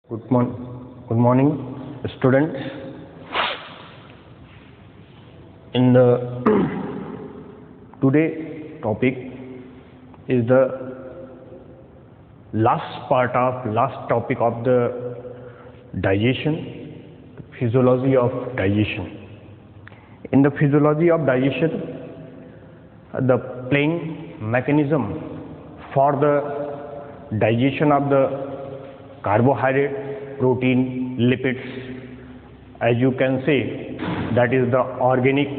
Good morning, students. In the today topic is the last topic of the digestion, physiology of digestion. In the physiology of digestion, the playing mechanism for the digestion of the carbohydrate, protein, lipids, as you can say, that is the organic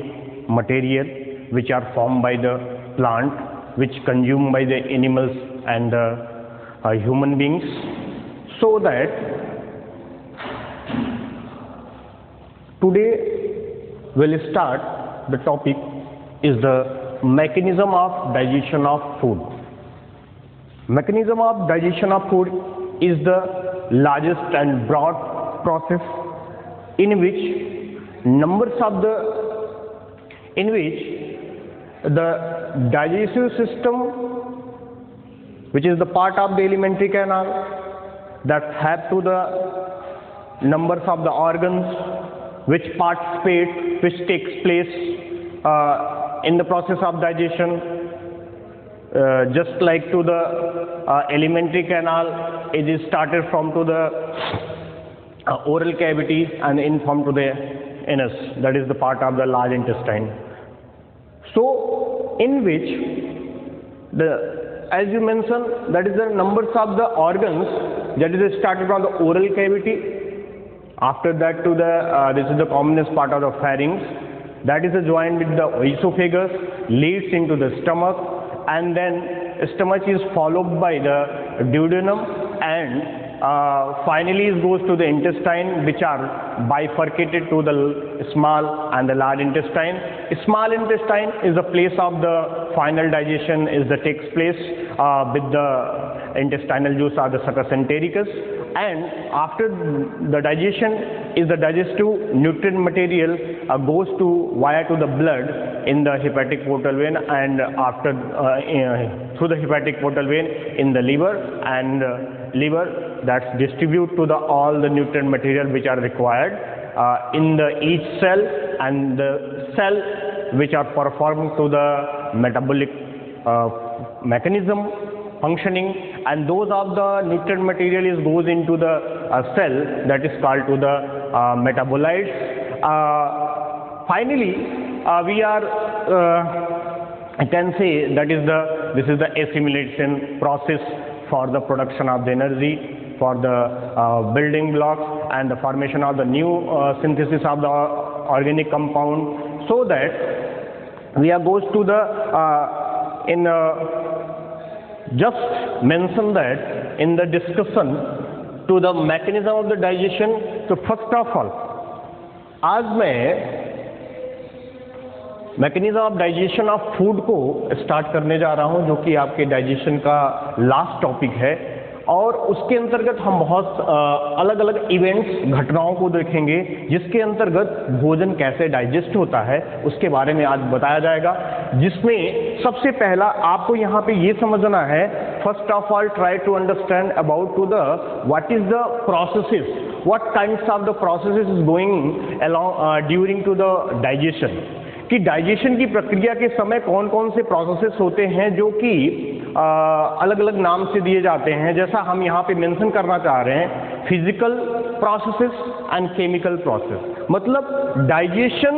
material which are formed by the plant, which consumed by the animals and the human beings. So that today we'll start the topic is the mechanism of digestion of food. Mechanism of digestion of food is the largest and broad process in which the digestive system, which is the part of the alimentary canal that have to the numbers of the organs which participate, which takes place in the process of digestion. Just like to the alimentary canal, it is started from to the oral cavity and informed to the anus, that is the part of the large intestine. So in which as you mentioned, that is the numbers of the organs, that is started from the oral cavity. After that to the this is the commonest part of the pharynx, that is joined with the esophagus, leads into the stomach, and then stomach is followed by the duodenum, and finally it goes to the intestine, which are bifurcated to the small and the large intestine. Small intestine is the place of the final digestion takes place with the intestinal juice or the succus entericus, and after the digestion is the digestive nutrient material goes via to the blood in the hepatic portal vein, and after through the hepatic portal vein in the liver, and liver that's distribute to the all the nutrient material which are required in the each cell, and the cell which are performing to the metabolic mechanism functioning, and those of the nutrient material goes into the cell that is called to the metabolites. Finally we are I can say that this is the assimilation process for the production of the energy, for the building blocks and the formation of the new synthesis of the organic compound. So that we are goes to the just mention that in the discussion to the mechanism of the digestion. So first of all, आज मैं mechanism of digestion of food को start करने जा रहा हूं, जो कि आपके डाइजेशन का लास्ट टॉपिक है, और उसके अंतर्गत हम बहुत अलग अलग इवेंट्स, घटनाओं को देखेंगे जिसके अंतर्गत भोजन कैसे डाइजेस्ट होता है उसके बारे में आज बताया जाएगा। जिसमें सबसे पहला आपको यहाँ पे ये समझना है, first of all try to understand about to the what is the processes, what kinds of the processes is going along during to the digestion, कि डाइजेशन की प्रक्रिया के समय कौन कौन से प्रोसेसेस होते हैं जो कि अलग अलग नाम से दिए जाते हैं। जैसा हम यहाँ पे मेंशन करना चाह रहे हैं, physical processes and chemical process, मतलब digestion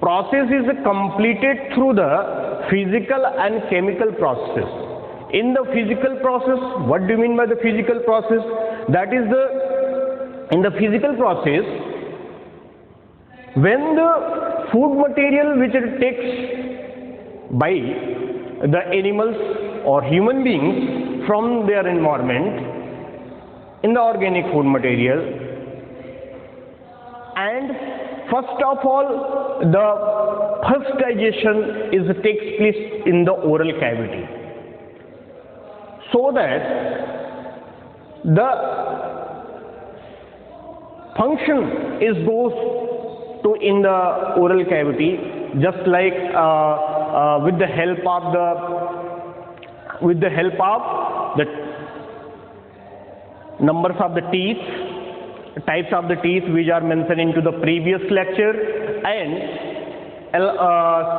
process is completed through the physical and chemical processes. In the physical process, what do you mean by the physical process? That is in the physical process when the food material which it takes by the animals or human beings from their environment in the organic food material, and first of all the first digestion takes place in the oral cavity, so that the function goes to in the oral cavity, just like with the help of the numbers of the teeth, types of the teeth which are mentioned into the previous lecture, and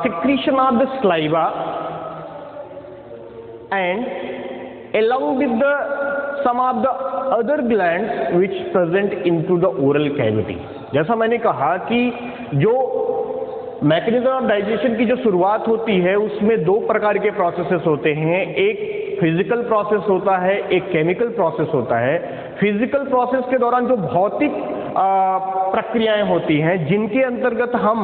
secretion of the saliva, and along with the some of the other glands which present into the oral cavity. जैसा मैंने कहा कि जो mechanism of digestion की जो शुरुआत होती है उसमें दो प्रकार के प्रोसेसेस होते हैं, एक फिजिकल प्रोसेस होता है, एक केमिकल प्रोसेस होता है। फिजिकल प्रोसेस के दौरान जो भौतिक प्रक्रियाएं होती हैं जिनके अंतर्गत हम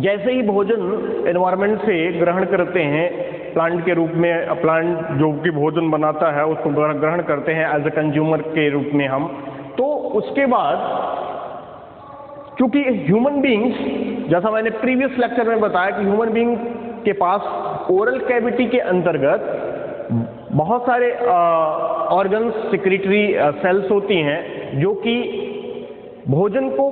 जैसे ही भोजन एनवायरनमेंट से ग्रहण करते हैं, प्लांट के रूप में, प्लांट जो कि भोजन बनाता है उसको ग्रहण करते हैं एज ए कंज्यूमर के रूप में हम, तो उसके बाद क्योंकि ह्यूमन बींग्स, जैसा मैंने प्रीवियस लेक्चर में बताया कि ह्यूमन बींग के पास ओरल कैविटी के अंतर्गत बहुत सारे ऑर्गन्स, सिक्रेटरी सेल्स होती हैं जो कि भोजन को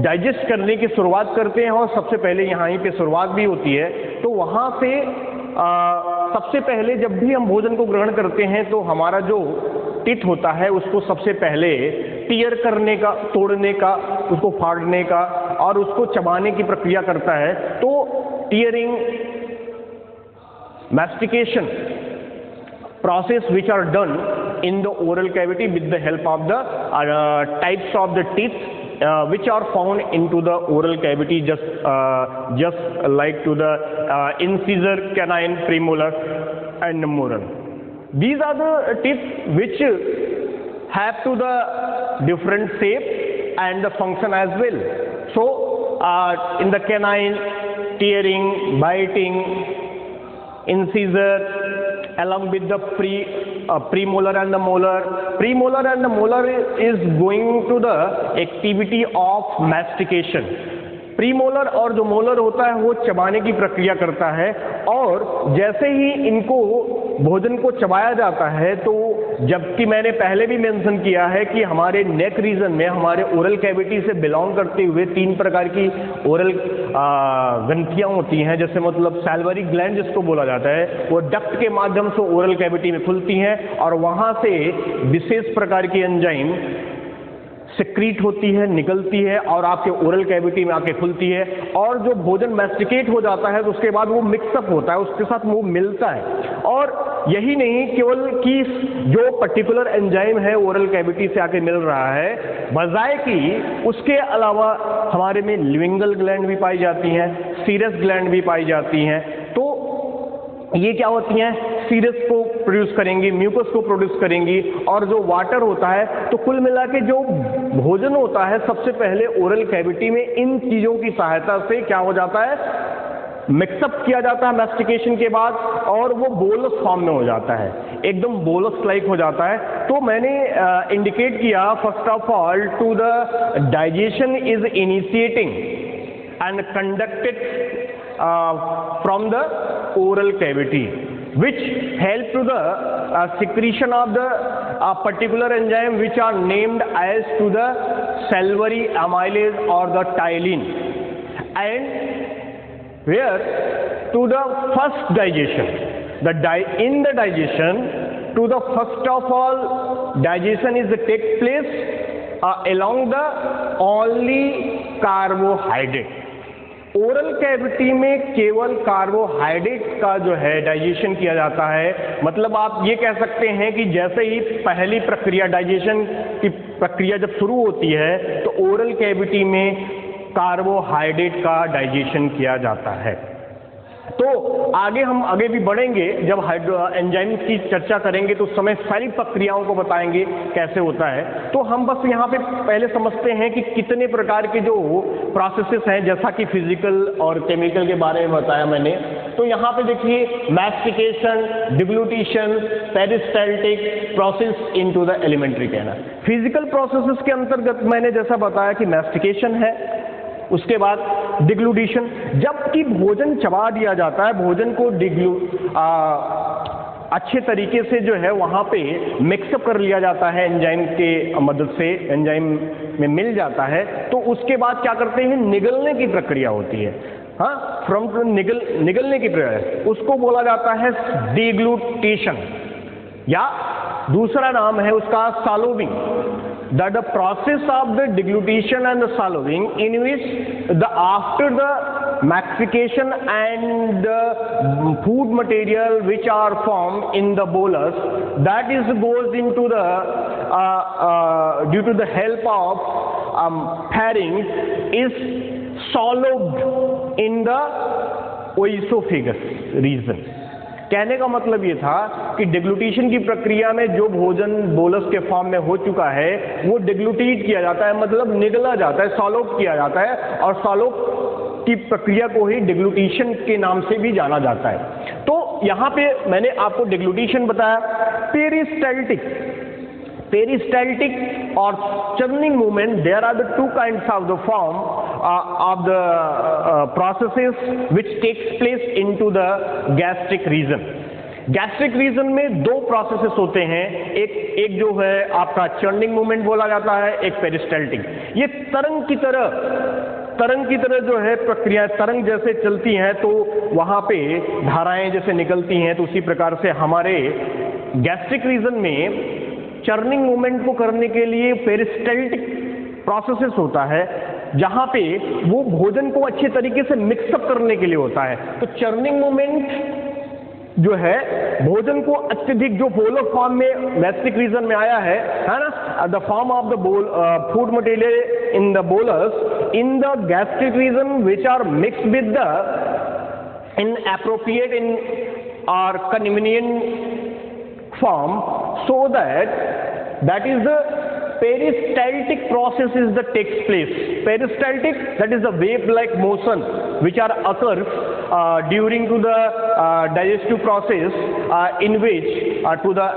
डाइजेस्ट करने की शुरुआत करते हैं और सबसे पहले यहाँ पे शुरुआत भी होती है। तो वहाँ से सबसे पहले जब भी हम भोजन को ग्रहण करते हैं तो हमारा जो टिट होता है उसको सबसे पहले टीयर करने का, तोड़ने का, उसको फाड़ने का और उसको चबाने की प्रक्रिया करता है। तो tearing, mastication process which are done in the oral cavity with the help of the types of the teeth which are found into the oral cavity, just like to the incisor, canine, premolar and molar. These are the teeth which have to the different shape and the function as well. So in the canine, tearing, biting, incisor, along with the premolar and the molar. Premolar and the molar is going to the activity of mastication. Premolar और जो molar होता है वो चबाने की प्रक्रिया करता है, और जैसे ही इनको भोजन को चबाया जाता है तो जबकि मैंने पहले भी मेंशन किया है कि हमारे नेक रीजन में, हमारे ओरल कैविटी से बिलोंग करते हुए 3 प्रकार की ओरल ग्रंथियां होती हैं, जैसे मतलब सैल्वरी ग्लैंड जिसको बोला जाता है, वो डक्ट के माध्यम से ओरल कैविटी में खुलती हैं और वहां से विशेष प्रकार की एंजाइम सिक्रीट होती है, निकलती है और आपके ओरल कैविटी में आके खुलती है, और जो भोजन मैस्टिकेट हो जाता है तो उसके बाद वो मिक्सअप होता है, उसके साथ वो मिलता है। और यही नहीं केवल कि जो पर्टिकुलर एंजाइम है ओरल कैविटी से आके मिल रहा है, बजाय कि उसके अलावा हमारे में लिविंगल ग्लैंड भी पाई जाती हैं, सीरस ग्लैंड भी पाई जाती हैं। तो ये क्या होती हैं, सीरस को प्रोड्यूस करेंगी, म्यूकस को प्रोड्यूस करेंगी, और जो वाटर होता है, तो कुल मिला के जो भोजन होता है सबसे पहले ओरल कैविटी में इन चीजों की सहायता से क्या हो जाता है, मिक्सअप किया जाता है मैस्टिकेशन के बाद, और वो बोलस फॉर्म में हो जाता है, एकदम बोलस लाइक हो जाता है। तो मैंने इंडिकेट किया first of all to the digestion is initiating and conducted from the oral cavity, which help to the secretion of the particular enzyme which are named as to the salivary amylase or the ptyalin, and where to the first digestion, in the digestion, to the first of all digestion is take place along the only carbohydrate। Oral cavity में केवल carbohydrate का जो है digestion किया जाता है। मतलब आप ये कह सकते हैं कि जैसे ही पहली प्रक्रिया, डाइजेशन की प्रक्रिया जब शुरू होती है तो ओरल कैविटी में कार्बोहाइड्रेट का डाइजेशन किया जाता है। तो हम आगे भी बढ़ेंगे, जब एंजाइम की चर्चा करेंगे तो उस समय सारी प्रक्रियाओं को बताएंगे कैसे होता है। तो हम बस यहाँ पे पहले समझते हैं कि कितने प्रकार के जो प्रोसेसेस हैं, जैसा कि फिजिकल और केमिकल के बारे में बताया मैंने। तो यहाँ पे देखिए, mastication, deglutition, peristaltic process into the alimentary canal. Physical processes के अंतर्गत मैंने जैसा बताया कि मैस्टिकेशन है, उसके बाद डिग्लूटिशन, जबकि भोजन चबा दिया जाता है, भोजन को अच्छे तरीके से जो है वहाँ पे मिक्सअप कर लिया जाता है एंजाइम के मदद से, एंजाइम में मिल जाता है। तो उसके बाद क्या करते हैं, निगलने की प्रक्रिया होती है। हाँ, फ्रॉम निगलने की प्रक्रिया, उसको बोला जाता है डिग्लूटेशन या दूसरा नाम है उसका swallowing, that the process of the deglutition and the swallowing in which the after the mastication and the food material which are formed in the bolus, that is goes into the due to the help of pharynx is swallowed in the oesophagus region। कहने का मतलब ये था कि डिग्लूटेशन की प्रक्रिया में जो भोजन बोलस के फॉर्म में हो चुका है वो डिग्लूटेट किया जाता है, मतलब निगला जाता है, सॉलोप किया जाता है, और सॉलोप की प्रक्रिया को ही डिग्लूटेशन के नाम से भी जाना जाता है। तो यहाँ पे मैंने आपको डिग्लूटेशन बताया। पेरिस्टाल्टिक और churning movement, there are the two kinds of the form of the processes which takes place into the gastric region। Gastric region में दो प्रोसेसेस होते हैं, एक जो है आपका चर्निंग मूवमेंट बोला जाता है, एक पेरिस्टाल्टिक। ये तरंग की तरह जो है प्रक्रिया, तरंग जैसे चलती हैं तो वहाँ पे धाराएं जैसे निकलती हैं, तो उसी प्रकार से हमारे गैस्ट्रिक रीजन में चर्निंग मूवमेंट को करने के लिए पेरिस्टाल्टिक प्रोसेसेस होता है, जहाँ पे वो भोजन को अच्छे तरीके से मिक्सअप करने के लिए होता है। तो चर्निंग मूवमेंट जो है भोजन को अत्यधिक, जो बोलर फॉर्म में गैस्ट्रिक रीजन में आया है ना, the form of the food material in the bolus in the gastric region which are mixed with the in appropriate in और convenient form, so that is the peristaltic process is that takes place। Peristaltic, that is the wave like motion which are occurs during to the digestive process in which to the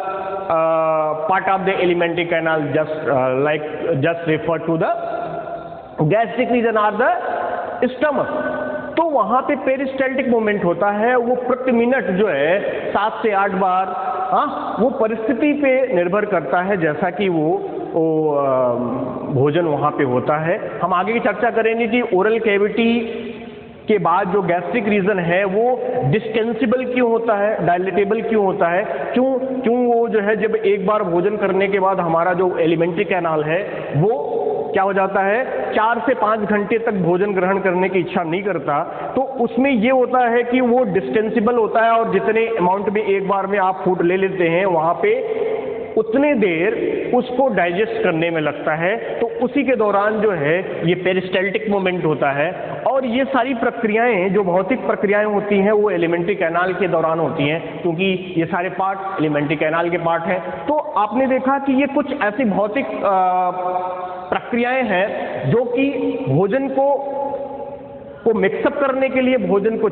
part of the alimentary canal just referred to the gastric region or the stomach। तो वहाँ पे peristaltic movement होता है, वो प्रति minute जो है 7 से 8 बार, वो परिस्थिति पे निर्भर करता है जैसा कि वो भोजन वहाँ पे होता है। हम आगे की चर्चा करेंगे कि ओरल कैविटी के बाद जो गैस्ट्रिक रीजन है वो डिस्टेंसिबल क्यों होता है, डायलेटेबल क्यों होता है, क्यों वो जो है जब एक बार भोजन करने के बाद हमारा जो एलिमेंट्री कैनाल है वो क्या हो जाता है, 4 से 5 घंटे तक भोजन ग्रहण करने की इच्छा नहीं करता। तो उसमें ये होता है कि वो डिस्टेंसिबल होता है, और जितने अमाउंट में एक बार में आप फूड ले लेते हैं वहाँ पे उतने देर उसको डाइजेस्ट करने में लगता है। तो उसी के दौरान जो है ये पेरिस्टाल्टिक मूवमेंट होता है। और ये सारी प्रक्रियाएं जो भौतिक प्रक्रियाएं होती हैं वो एलिमेंट्री कैनाल के दौरान होती हैं, क्योंकि ये सारे पार्ट एलिमेंट्री कैनाल के पार्ट हैं। तो आपने देखा कि ये कुछ ऐसी भौतिक प्रक्रियाएं हैं जो कि भोजन को मिक्सअप करने के लिए, भोजन को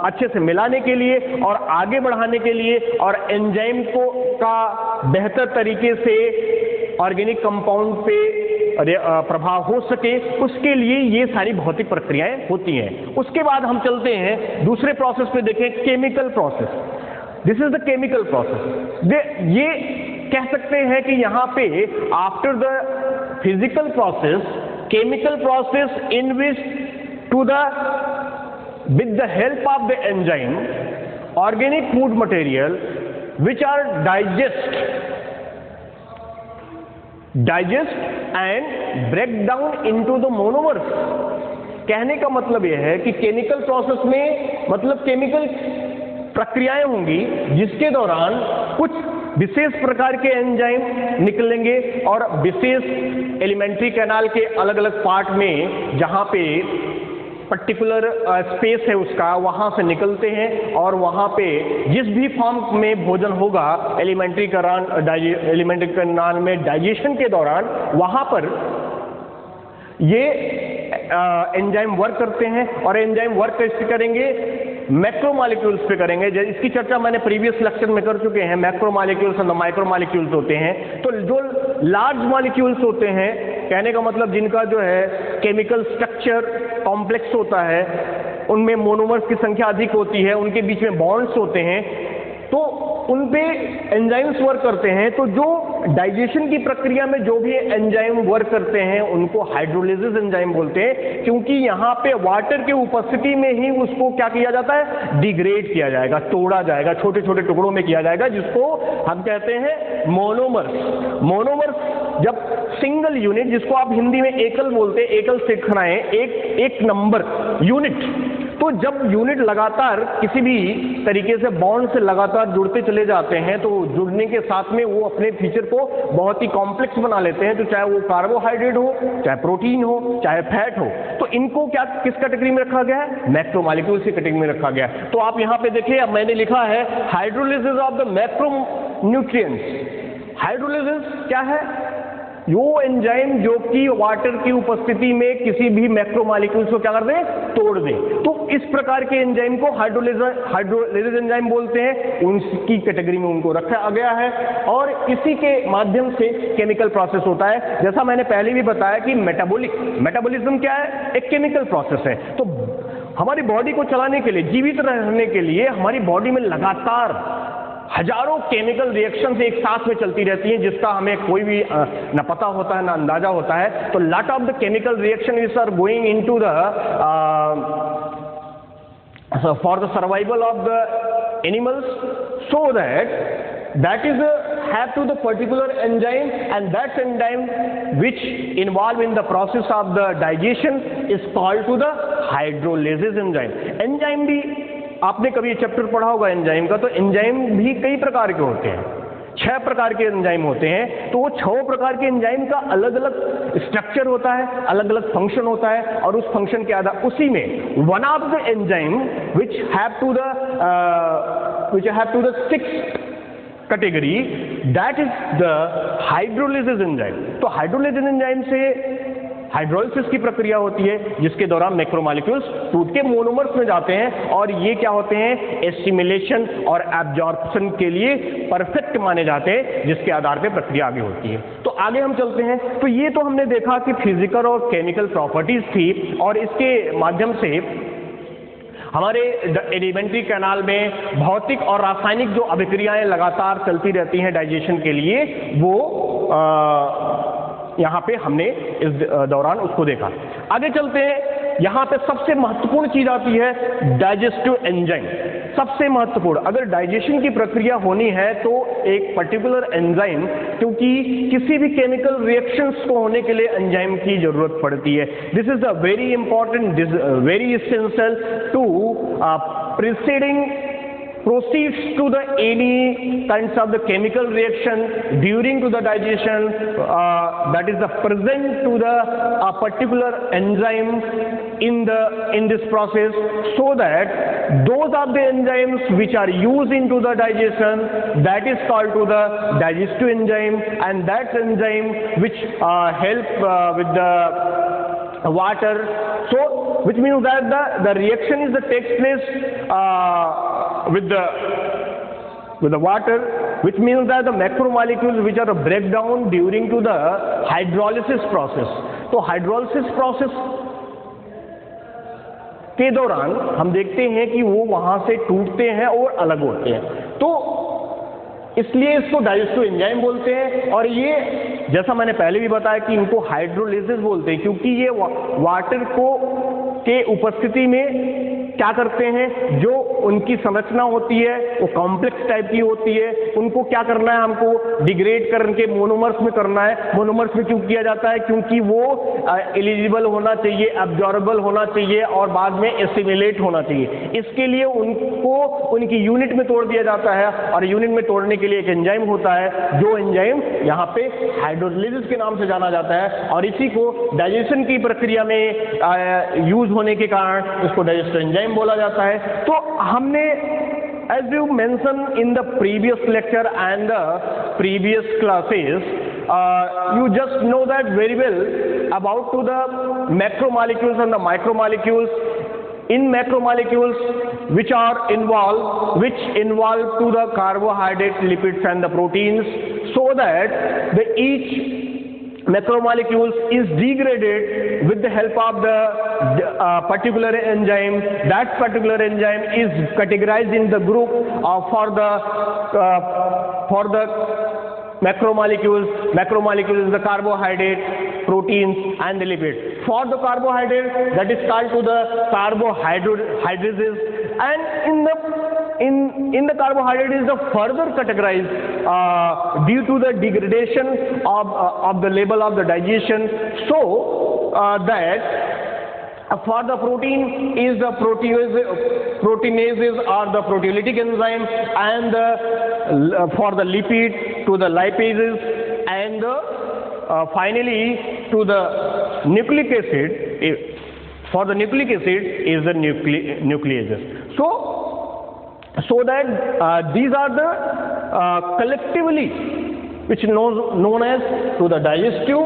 अच्छे से मिलाने के लिए और आगे बढ़ाने के लिए, और एंजाइम को का बेहतर तरीके से ऑर्गेनिक कंपाउंड पे प्रभाव हो सके, उसके लिए ये सारी भौतिक प्रक्रियाएं होती हैं। उसके बाद हम चलते हैं दूसरे प्रोसेस पे, देखें chemical process. This is the chemical process. ये कह सकते हैं कि यहाँ पे after the physical process, chemical process in which with the help of the enzyme, organic food material which are digest and break down into the monomers। कहने का मतलब यह है कि केमिकल प्रोसेस में मतलब केमिकल प्रक्रियाएं होंगी जिसके दौरान कुछ विशेष प्रकार के एंजाइम निकलेंगे और विशेष एलिमेंट्री कैनाल के अलग अलग पार्ट में जहां पे पर्टिकुलर स्पेस है उसका, वहां से निकलते हैं और वहां पे जिस भी फॉर्म में भोजन होगा एलिमेंट्री कैनाल में डाइजेशन के दौरान, वहां पर ये एंजाइम वर्क करते हैं। और एंजाइम वर्क कैसे करेंगे, मैक्रोमॉलिक्यूल्स पे करेंगे। इसकी चर्चा मैंने प्रीवियस लेक्चर में कर चुके हैं। मैक्रोमॉलिक्यूल्स और माइक्रोमॉलिक्यूल्स होते हैं। तो जो लार्ज मॉलिक्यूल्स होते हैं, कहने का मतलब जिनका जो है केमिकल स्ट्रक्चर कॉम्प्लेक्स होता है, उनमें मोनोमर्स की संख्या अधिक होती है, उनके बीच में बॉन्ड्स होते हैं, तो उन पे एंजाइम्स वर्क करते हैं। तो जो डाइजेशन की प्रक्रिया में जो भी एंजाइम वर्क करते हैं उनको हाइड्रोलिसिस एंजाइम बोलते हैं, क्योंकि यहाँ पे वाटर के उपस्थिति में ही उसको क्या किया जाता है, डिग्रेड किया जाएगा, तोड़ा जाएगा, छोटे छोटे टुकड़ों में किया जाएगा, जिसको हम कहते हैं मोनोमर्स। मोनोमर्स जब सिंगल यूनिट, जिसको आप हिंदी में एकल बोलते हैं, एकल सीखना है, एक नंबर यूनिट, तो जब यूनिट लगातार किसी भी तरीके से बॉन्ड से लगातार जुड़ते चले जाते हैं तो जुड़ने के साथ में वो अपने फीचर को बहुत ही कॉम्प्लेक्स बना लेते हैं। तो चाहे वो कार्बोहाइड्रेट हो, चाहे प्रोटीन हो, चाहे फैट हो, तो इनको क्या किस कैटेगरी में रखा गया है, मैक्रोमॉलिक्यूल्स की कैटेगरी में रखा गया है। तो आप यहाँ पे देखिए, अब मैंने लिखा है hydrolysis of the macronutrients. Hydrolysis क्या है, वो एंजाइम जो कि वाटर की उपस्थिति में किसी भी मैक्रोमॉलिक्यूल्स को क्या कर दे, तोड़ दे। तो इस प्रकार के एंजाइम को हाइड्रोलिसिस एंजाइम बोलते हैं, उनकी कैटेगरी में उनको रखा गया है। और इसी के माध्यम से केमिकल प्रोसेस होता है। जैसा मैंने पहले भी बताया कि मेटाबॉलिज्म क्या है, एक केमिकल प्रोसेस है। तो हमारी बॉडी को चलाने के लिए, जीवित रहने के लिए हमारी बॉडी में लगातार हजारों केमिकल रिएक्शंस एक साथ में चलती रहती हैं, जिसका हमें कोई भी न पता होता है, न अंदाजा होता है। तो lot of the chemical reaction is are going into the for the survival of the animals, so that is have to the particular enzyme, and that enzyme which involve in the process of the digestion is called to the hydrolysis enzyme. Enzyme भी आपने कभी chapter पढ़ा होगा enzyme का, तो enzyme भी कई प्रकार के होते हैं, 6 प्रकार के एंजाइम होते हैं। तो वो 6 प्रकार के एंजाइम का अलग अलग स्ट्रक्चर होता है, अलग अलग फंक्शन होता है, और उस फंक्शन के आधार उसी में one of the enzyme which have to the 6th category, that is the hydrolysis enzyme. तो हाइड्रोलिसिस एंजाइम से हाइड्रोलिसिस की प्रक्रिया होती है, जिसके दौरान मैक्रोमॉलिक्यूल्स टूट के मोनोमर्स में जाते हैं, और ये क्या होते हैं, एसिमिलेशन और एब्जॉर्प्शन के लिए परफेक्ट माने जाते हैं, जिसके आधार पे प्रक्रिया आगे होती है। तो आगे हम चलते हैं। तो ये तो हमने देखा कि फिजिकल और केमिकल प्रॉपर्टीज थी, और इसके माध्यम से हमारे एलिमेंट्री कैनाल में भौतिक और रासायनिक जो अभिक्रियाएं लगातार चलती रहती हैं डाइजेशन के लिए, वो यहाँ पे हमने इस दौरान उसको देखा। आगे चलते हैं। यहाँ पे सबसे महत्वपूर्ण चीज आती है डाइजेस्टिव एंजाइम। सबसे महत्वपूर्ण, अगर डाइजेशन की प्रक्रिया होनी है तो एक पर्टिकुलर एंजाइम, क्योंकि किसी भी केमिकल रिएक्शंस को होने के लिए एंजाइम की जरूरत पड़ती है। This is the very important, very essential to preceding proceeds to the any kinds of the chemical reaction during to the digestion, that is the present to the particular enzyme in this process, so that those are the enzymes which are used into the digestion, that is called to the digestive enzyme, and that enzyme which help with the water. So which means that the reaction is that takes place with the water, which means that the macromolecules which are a breakdown during to the hydrolysis process. तो hydrolysis process के दौरान हम देखते हैं कि वो वहां से टूटते हैं और अलग होते हैं, तो इसलिए इसको डाइजेस्टिव एंजाइम बोलते हैं। और ये जैसा मैंने पहले भी बताया कि इनको हाइड्रोलिसिस बोलते हैं, क्योंकि ये वाटर को के उपस्थिति में क्या करते हैं, जो उनकी संरचना होती है वो कॉम्प्लेक्स टाइप की होती है, उनको क्या करना है, हमको डिग्रेड करके मोनोमर्स में करना है। मोनोमर्स में क्यों किया जाता है, क्योंकि वो एलिजिबल होना चाहिए, एब्जॉर्बल होना चाहिए, और बाद में एसिमिलेट होना चाहिए। इसके लिए उनको उनकी यूनिट में तोड़ दिया जाता है, और यूनिट में तोड़ने के लिए एक एंजाइम होता है, जो एंजाइम यहाँ पे हाइड्रोलिसिस के नाम से जाना जाता है, और इसी को डाइजेशन की प्रक्रिया में यूज होने के कारण इसको डाइजेस्टिव एंजाइम बोला जाता है। तो हमने as you mentioned in the previous lecture and the previous classes, you just know that very well about to the macromolecules and the micromolecules. In macromolecules which involve to the carbohydrates, lipids and the proteins, so that the each macromolecules is degraded with the help of the particular enzyme. That particular enzyme is categorized in the group for the macromolecules. Macromolecules is the carbohydrate, proteins and the lipid. For the carbohydrate, that is called to the carbohydrates, and in the carbohydrate is the further categorized due to the degradation of the level of the digestion, so that for the protein is the proteinases or the proteolytic enzyme, and for the lipid to the lipases, and finally to the nucleic acid. For the nucleic acid is the nucleases. So that these are the collectively which known as to the digestive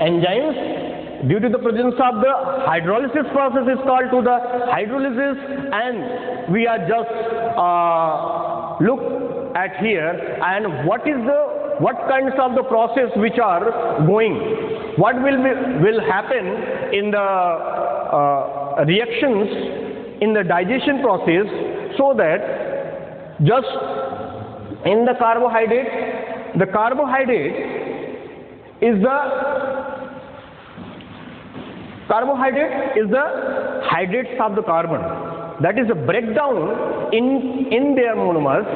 enzymes. Due to the presence of the hydrolysis process is called to the hydrolysis, and we are just look at here, and what kinds of the process which are going, what will happen in the reactions in the digestion process, so that just in the carbohydrate is the hydrates of the carbon, that is the breakdown in their monomers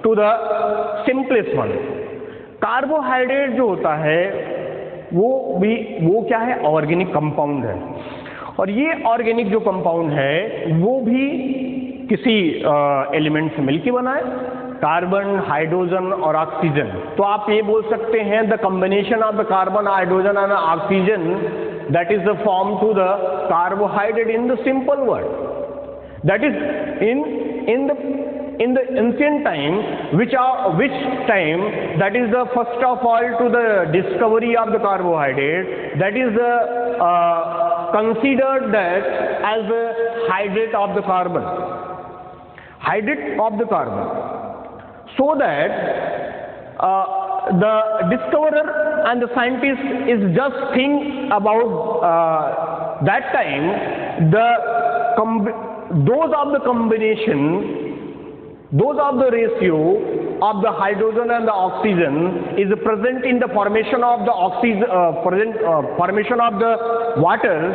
to the simplest one. Carbohydrate जो होता है वो क्या है, organic compound है, और ये organic जो कंपाउंड है वो भी किसी एलिमेंट से मिलकर बना है, कार्बन, हाइड्रोजन और ऑक्सीजन. तो आप ये बोल सकते हैं the combination of the carbon, hydrogen and oxygen, that is the form to the carbohydrate in the simple word. That is in the ancient time, which time, that is the first of all to the discovery of the carbohydrate, that is the considered that as the hydrate of the carbon, so that the discoverer and the scientist is just think about that time those of the combination, those of the ratio of the hydrogen and the oxygen is present in the formation of the formation of the water,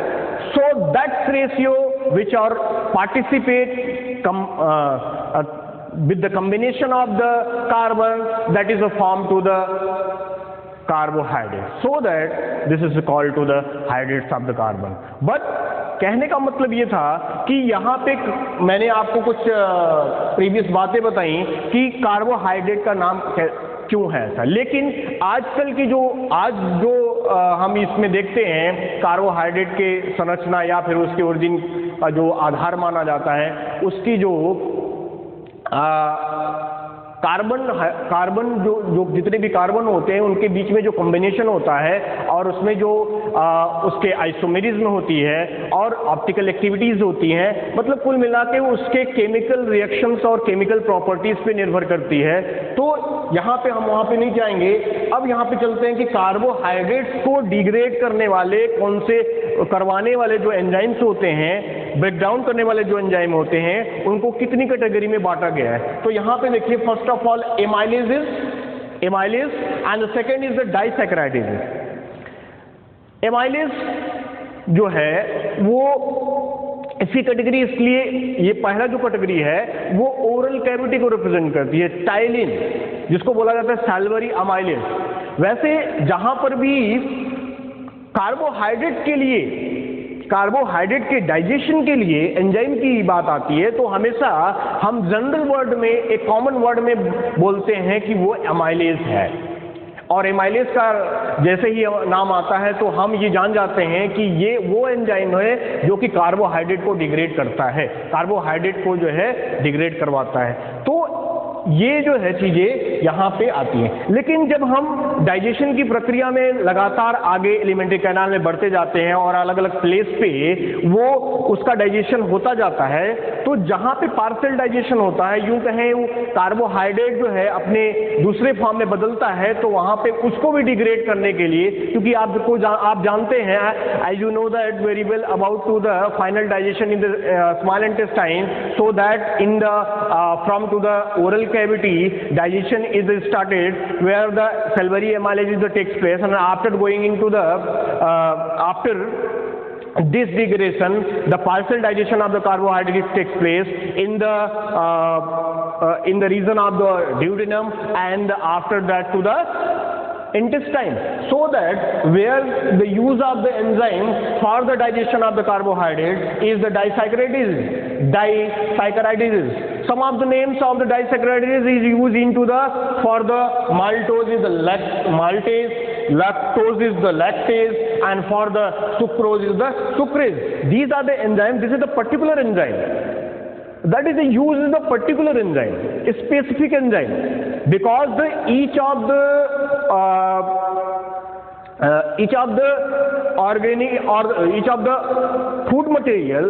so that ratio which are participate with the combination of the carbon, that is a form to the carbohydrate, so that this is called to the hydrates of the carbon. But कहने का मतलब ये था कि यहाँ पे मैंने आपको कुछ प्रीवियस बातें बताई कि कार्बोहाइड्रेट का नाम क्यों है ऐसा, लेकिन आजकल की जो हम इसमें देखते हैं कार्बोहाइड्रेट के संरचना या फिर उसके ओरिजिन का जो आधार माना जाता है, उसकी जो कार्बन जो जितने भी कार्बन होते हैं उनके बीच में जो कॉम्बिनेशन होता है और उसमें जो उसके आइसोमेरिज्म होती है और ऑप्टिकल एक्टिविटीज़ होती हैं, मतलब कुल मिला के उसके केमिकल रिएक्शंस और केमिकल प्रॉपर्टीज़ पे निर्भर करती है. तो यहाँ पे हम वहाँ पे नहीं जाएंगे. अब यहाँ पे चलते हैं कि कार्बोहाइड्रेट्स को डिग्रेड करने वाले करवाने वाले जो एंजाइम्स होते हैं, ब्रेकडाउन करने वाले जो एंजाइम होते हैं, उनको कितनी कैटेगरी में बांटा गया है. तो यहाँ पे देखिए, first of all amylase and the second is the disaccharidase. Amylase जो है वो इसकी कैटेगरी, इसलिए ये पहला जो कैटेगरी है वो ओरल कैविटी को रिप्रेजेंट करती है. टाइलिन जिसको बोला जाता है सैल्वरी अमाइलेज. वैसे जहां पर भी कार्बोहाइड्रेट के डाइजेशन के लिए एंजाइम की बात आती है तो हमेशा हम जनरल वर्ड में, एक कॉमन वर्ड में बोलते हैं कि वो एमाइलेज है. और एमाइलेज का जैसे ही नाम आता है तो हम ये जान जाते हैं कि ये वो एंजाइम है जो कि कार्बोहाइड्रेट को डिग्रेड करता है, कार्बोहाइड्रेट को जो है डिग्रेड करवाता है. तो ये जो है चीज़ें यहाँ पे आती हैं. लेकिन जब हम डाइजेशन की प्रक्रिया में लगातार आगे एलिमेंट्री कैनाल में बढ़ते जाते हैं और अलग अलग प्लेस पे वो उसका डाइजेशन होता जाता है, तो जहां पे पार्शियल डाइजेशन होता है, यूं कहें वो कार्बोहाइड्रेट जो है अपने दूसरे फॉर्म में बदलता है, तो वहां पे उसको भी डिग्रेड करने के लिए, क्योंकि आप जानते हैं, as you know that very well about to the final digestion in the small intestine, so that in the from to the oral cavity digestion is started where the salivary amylase takes place, and after going into the after this degradation, the partial digestion of the carbohydrates takes place in the region of the duodenum, and after that to the intestine, so that where the use of the enzyme for the digestion of the carbohydrate is the disaccharides. Some of the names of the disaccharides is used into the, for the maltose is the maltase, lactose is the lactase, and for the sucrose is the sucrase. These are the enzymes. This is the particular enzyme. That is the use of the particular enzyme, a specific enzyme, because each of the organic or each of the food material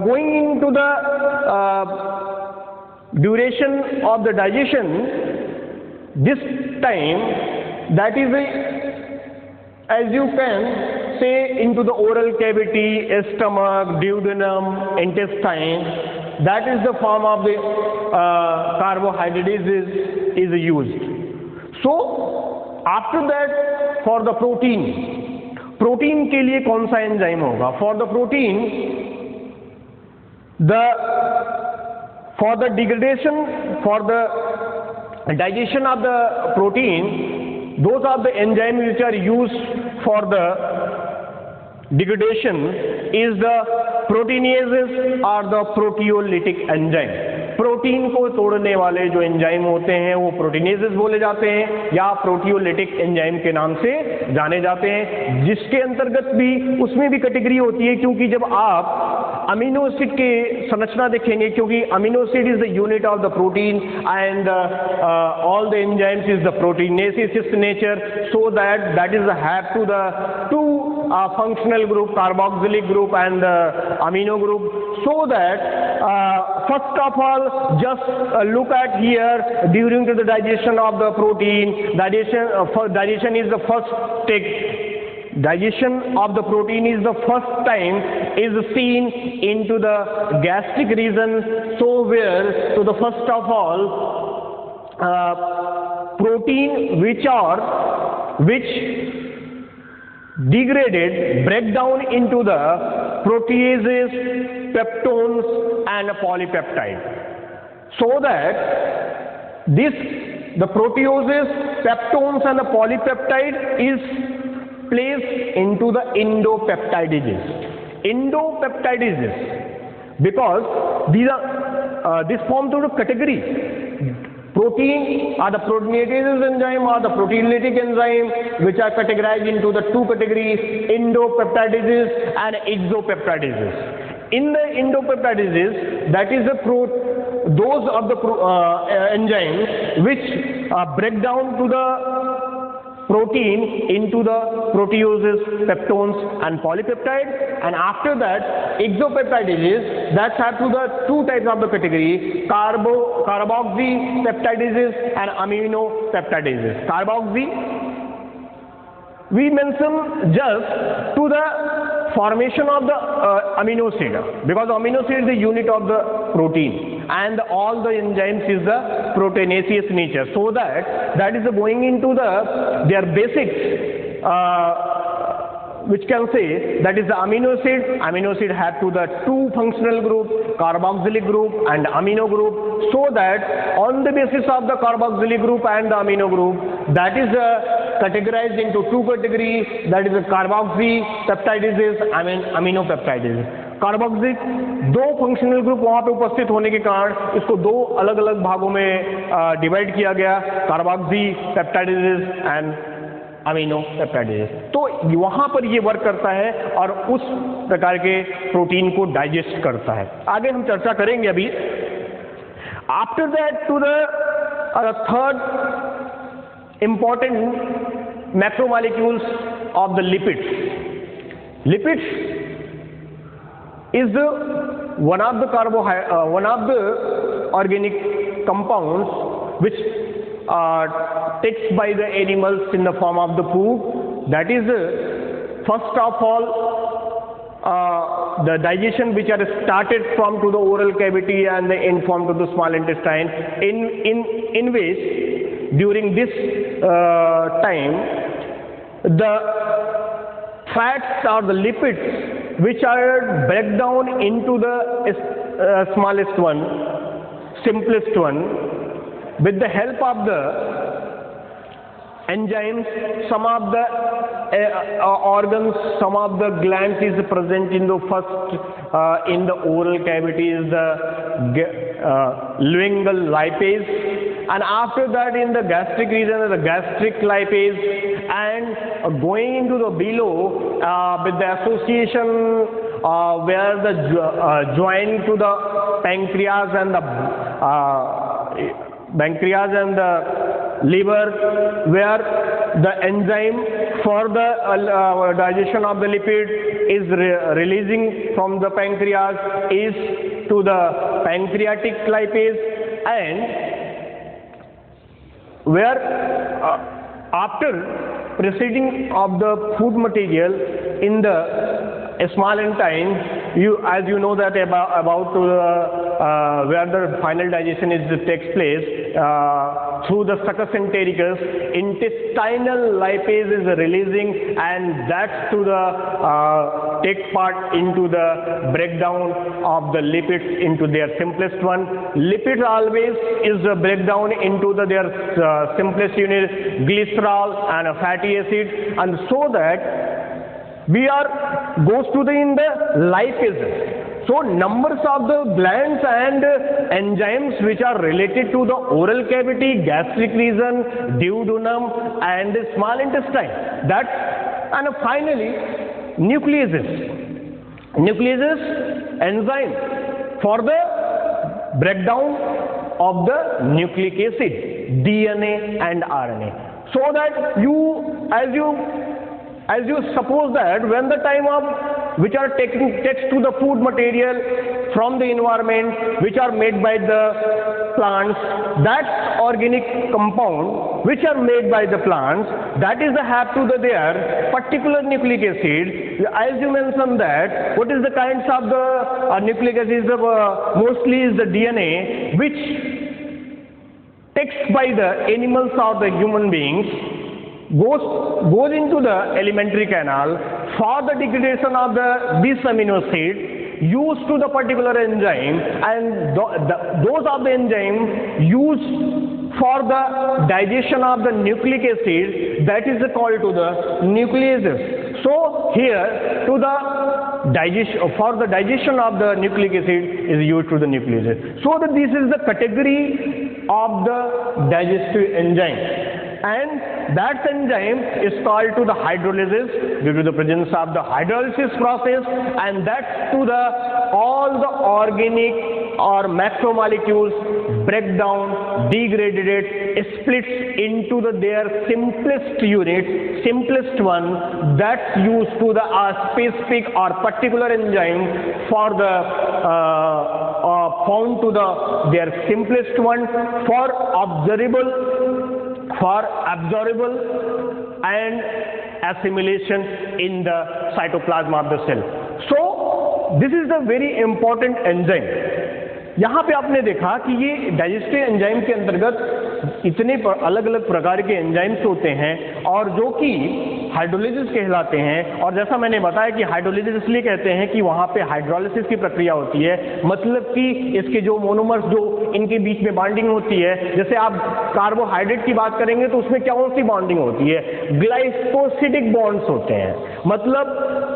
going into the duration of the digestion, this time, that is as you can say into the oral cavity, stomach, duodenum, intestine, that is the form of the carbohydrates is used. So after that, for the protein के लिए कौन सा enzyme होगा? For the protein, for the degradation, for the digestion of the protein, those are the enzymes which are used for the degradation is the proteinases or the proteolytic enzyme. Protein को तोड़ने वाले जो enzyme होते हैं वो प्रोटीनेजेस बोले जाते हैं या प्रोटियोलिटिक एंजाइम के नाम से जाने जाते हैं, जिसके अंतर्गत भी उसमें भी कैटेगरी होती है, क्योंकि जब आप अमीनो एसिड के संरचना देखेंगे, क्योंकि amino acid is the unit of the protein and all the enzymes is the proteinaceous nature, so that is have to the two functional group, carboxylic group and amino group, so that first of all just look at here during the digestion of the protein, digestion is the first step. Digestion of the protein is the first time is seen into the gastric region, so where so the first of all protein which degraded break down into the proteases, peptones and polypeptide, so that the proteases, peptones and the polypeptide is placed into the endopeptidases, because these are this forms of category. Protein are the proteinases enzyme or the proteolytic enzyme, which are categorized into the two categories, endopeptidases and exopeptidases. In the endopeptidases, that is those of the enzymes which break down to the protein into the proteases, peptones and polypeptide, and after that exopeptidases, that have to the two types of the category, carboxypeptidases and aminopeptidases. Carboxy we mention just to the formation of the amino acid, because amino acid is the unit of the protein and all the enzymes is the proteinaceous nature, so that is going into their basics, which can say that is the amino acid have to the two functional group, carboxylic group and amino group, so that on the basis of the carboxylic group and the amino group, that is categorized into two categories, that is the carboxypeptidases and aminopeptidases. Carboxylic दो functional group वहां पे उपस्थित होने के कारण इसको दो अलग अलग भागों में डिवाइड किया गया, कार्बोक्सीपेप्टाइडेज एंड अमीनोपेप्टाइडेज। तो वहां पर ये वर्क करता है और उस प्रकार के प्रोटीन को डाइजेस्ट करता है। आगे हम चर्चा करेंगे अभी। After that to the third important macromolecules of the lipids. Lipids is one of the organic compounds which takes by the animals in the form of the food. That is, first of all, the digestion which are started from to the oral cavity and the end form to the small intestine, in which during this time the fats or the lipids which are break down into the smallest one, simplest one, with the help of the enzymes, some of the organs, some of the glands is present in the first in the oral cavity is the lingual lipase, and after that in the gastric region the gastric lipase, and going into the below with the association where the join to the pancreas and the liver, where the enzyme for the digestion of the lipid is releasing from the pancreas is to the pancreatic lipase, and where after proceeding of the food material in the small intestine, as you know that about where the final digestion takes place through the succus entericus, intestinal lipase is releasing, and that's to the take part into the breakdown of the lipids into their simplest one. Lipids always is a breakdown into their simplest unit, glycerol and a fatty acid, and so that we goes to in the lipases. So numbers of the glands and enzymes which are related to the oral cavity, gastric region, duodenum and small intestine. And finally nucleases. Nucleases enzyme for the breakdown of the nucleic acid, DNA and RNA. So that as you suppose that when the time of which are takes to the food material from the environment which are made by the plants, that organic compound which are made by the plants, that is the have to their particular nucleic acid. As you mentioned that what is the kinds of the nucleic acid, mostly is the DNA which takes by the animals or the human beings, goes into the alimentary canal for the degradation of this amino acid, used to the particular enzyme, and those of the enzyme used for the digestion of the nucleic acid, that is called to the nucleases. So here to the for the digestion of the nucleic acid is used to the nucleases. So that this is the category of the digestive enzyme. And that enzyme is called to the hydrolysis due to the presence of the hydrolysis process, and that's to the all the organic or macromolecules break down, degraded, splits into their simplest unit, simplest one, that's used to the specific or particular enzyme for the found to their simplest one for absorbable and assimilation in the cytoplasm of the cell. So this is the very important enzyme. यहाँ पे आपने देखा कि ये digestive enzyme के अंतर्गत इतने अलग अलग प्रकार के एंजाइम्स होते हैं और जो कि हाइड्रोलिसिस कहलाते हैं। और जैसा मैंने बताया कि हाइड्रोलिसिस इसलिए कहते हैं कि वहाँ पे हाइड्रोलिसिस की प्रक्रिया होती है, मतलब कि इसके जो मोनोमर्स जो इनके बीच में बॉन्डिंग होती है, जैसे आप कार्बोहाइड्रेट की बात करेंगे तो उसमें क्या कौन सी बॉन्डिंग होती है, ग्लाइकोसिडिक बॉन्ड्स होते हैं। मतलब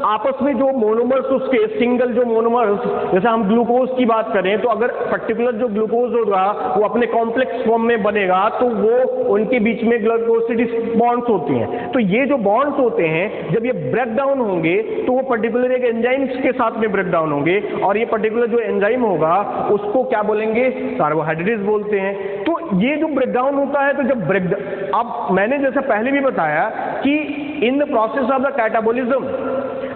आपस में जो मोनोमर्स उसके सिंगल जो मोनोमर्स, जैसे हम ग्लूकोज की बात करें तो अगर पर्टिकुलर जो ग्लूकोज होगा वो अपने कॉम्प्लेक्स फॉर्म में बनेगा तो वो उनके बीच में ग्लाइकोसिडिक बॉन्ड्स होती हैं। तो ये जो बॉन्ड्स होते हैं जब ये ब्रेक डाउन होंगे तो वो पर्टिकुलर एक एंजाइम्स के साथ में ब्रेक डाउन होंगे, और ये पर्टिकुलर जो एंजाइम होगा उसको क्या बोलेंगे, कार्बोहाइड्रेट्स बोलते हैं। तो ये जो ब्रेक डाउन होता है, तो जब अब मैंने जैसे पहले भी बताया कि in the process of the catabolism,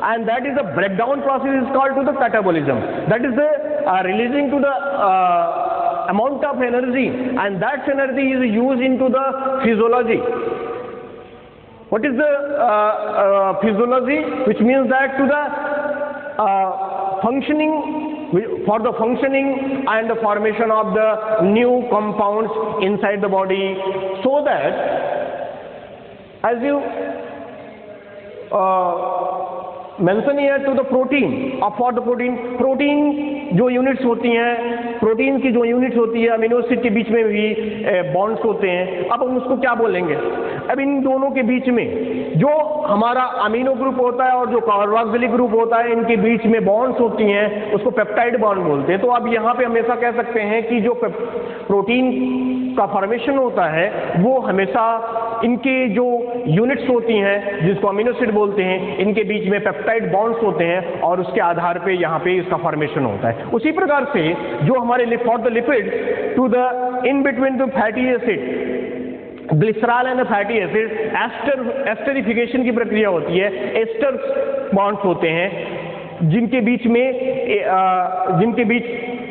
and that is the breakdown process is called to the catabolism, that is the releasing to the amount of energy, and that energy is used into the physiology. What is the physiology? Which means that to the functioning, for the functioning and the formation of the new compounds inside the body, so that as you mention here to the protein, for the protein जो units होती हैं, protein की जो units होती है amino acid के बीच में भी बॉन्ड्स होते हैं। अब हम उसको क्या बोलेंगे, अब इन दोनों के बीच में जो हमारा अमीनो ग्रुप होता है और जो कार्बोक्सिलिक ग्रुप होता है, इनके बीच में बॉन्ड्स होती हैं, उसको पेप्टाइड बॉन्ड बोलते हैं। तो अब यहाँ पे हमेशा कह सकते हैं कि जो प्रोटीन का फॉर्मेशन होता है वो हमेशा इनके जो यूनिट्स होती हैं जिसको अमीनो एसिड बोलते हैं, इनके बीच में पेप्टाइड बॉन्ड्स होते हैं और उसके आधार पे यहाँ पे इसका फॉर्मेशन होता है। उसी प्रकार से जो हमारे for the lipid to the in between the fatty acid, glycerol and fatty acid esterification की प्रक्रिया होती है, एस्टर बॉन्ड्स होते हैं जिनके बीच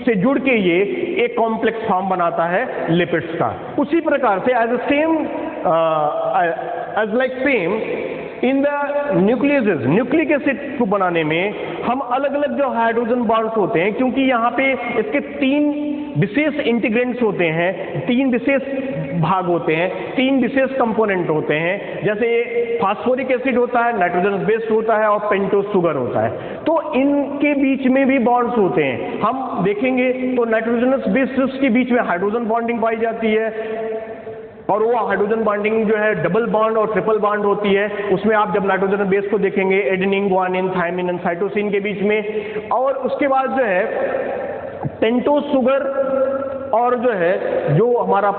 से जुड़ के ये एक कॉम्प्लेक्स फॉर्म बनाता है लिपिड्स का। उसी प्रकार से as like same in the nucleases, nucleic acid को बनाने में हम अलग अलग जो हाइड्रोजन बॉन्ड्स होते हैं, क्योंकि यहाँ पे इसके 3 विशेष इंटीग्रेंट्स होते हैं, 3 विशेष भाग होते हैं, 3 विशेष कंपोनेंट होते हैं। जैसे फास्फोरिक एसिड होता है, नाइट्रोजन बेस्ड होता है और पेंटोज शुगर होता है। तो इनके बीच में भी बॉन्ड्स होते हैं। हम देखेंगे तो नाइट्रोजनस बेस्ड के बीच में हाइड्रोजन बॉन्डिंग पाई जाती है, और वो हाइड्रोजन बॉन्डिंग जो है डबल बॉन्ड और ट्रिपल बॉन्ड होती है। उसमें आप जब नाइट्रोजन बेस को देखेंगे adenine, guanine, thymine and cytosine के बीच में, और उसके बाद जो है पेंटोज शुगर और जो है जो हमारा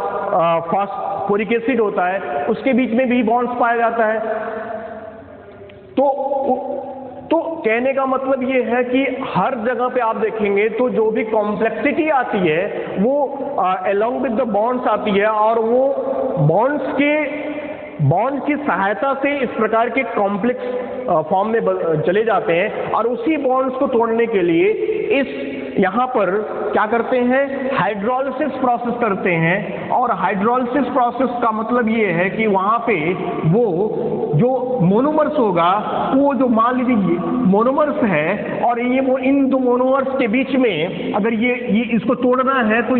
फास्फोरिक एसिड होता है उसके बीच में भी बॉन्ड्स पाया जाता है। तो कहने का मतलब ये है कि हर जगह पे आप देखेंगे तो जो भी कॉम्प्लेक्सिटी आती है वो अलोंग विद द बॉन्ड्स आती है, और वो बॉन्ड की सहायता से इस प्रकार के कॉम्प्लेक्स फॉर्म में चले जाते हैं, और उसी बॉन्ड्स को तोड़ने के लिए इस यहाँ पर क्या करते हैं, हाइड्रोलिसिस प्रोसेस करते हैं। और हाइड्रोलिसिस प्रोसेस का मतलब ये है कि वहाँ पे वो जो मोनोमर्स होगा, वो जो मान लीजिए मोनोमर्स है, और ये वो इन दो मोनोमर्स के बीच में अगर ये इसको तोड़ना है, तो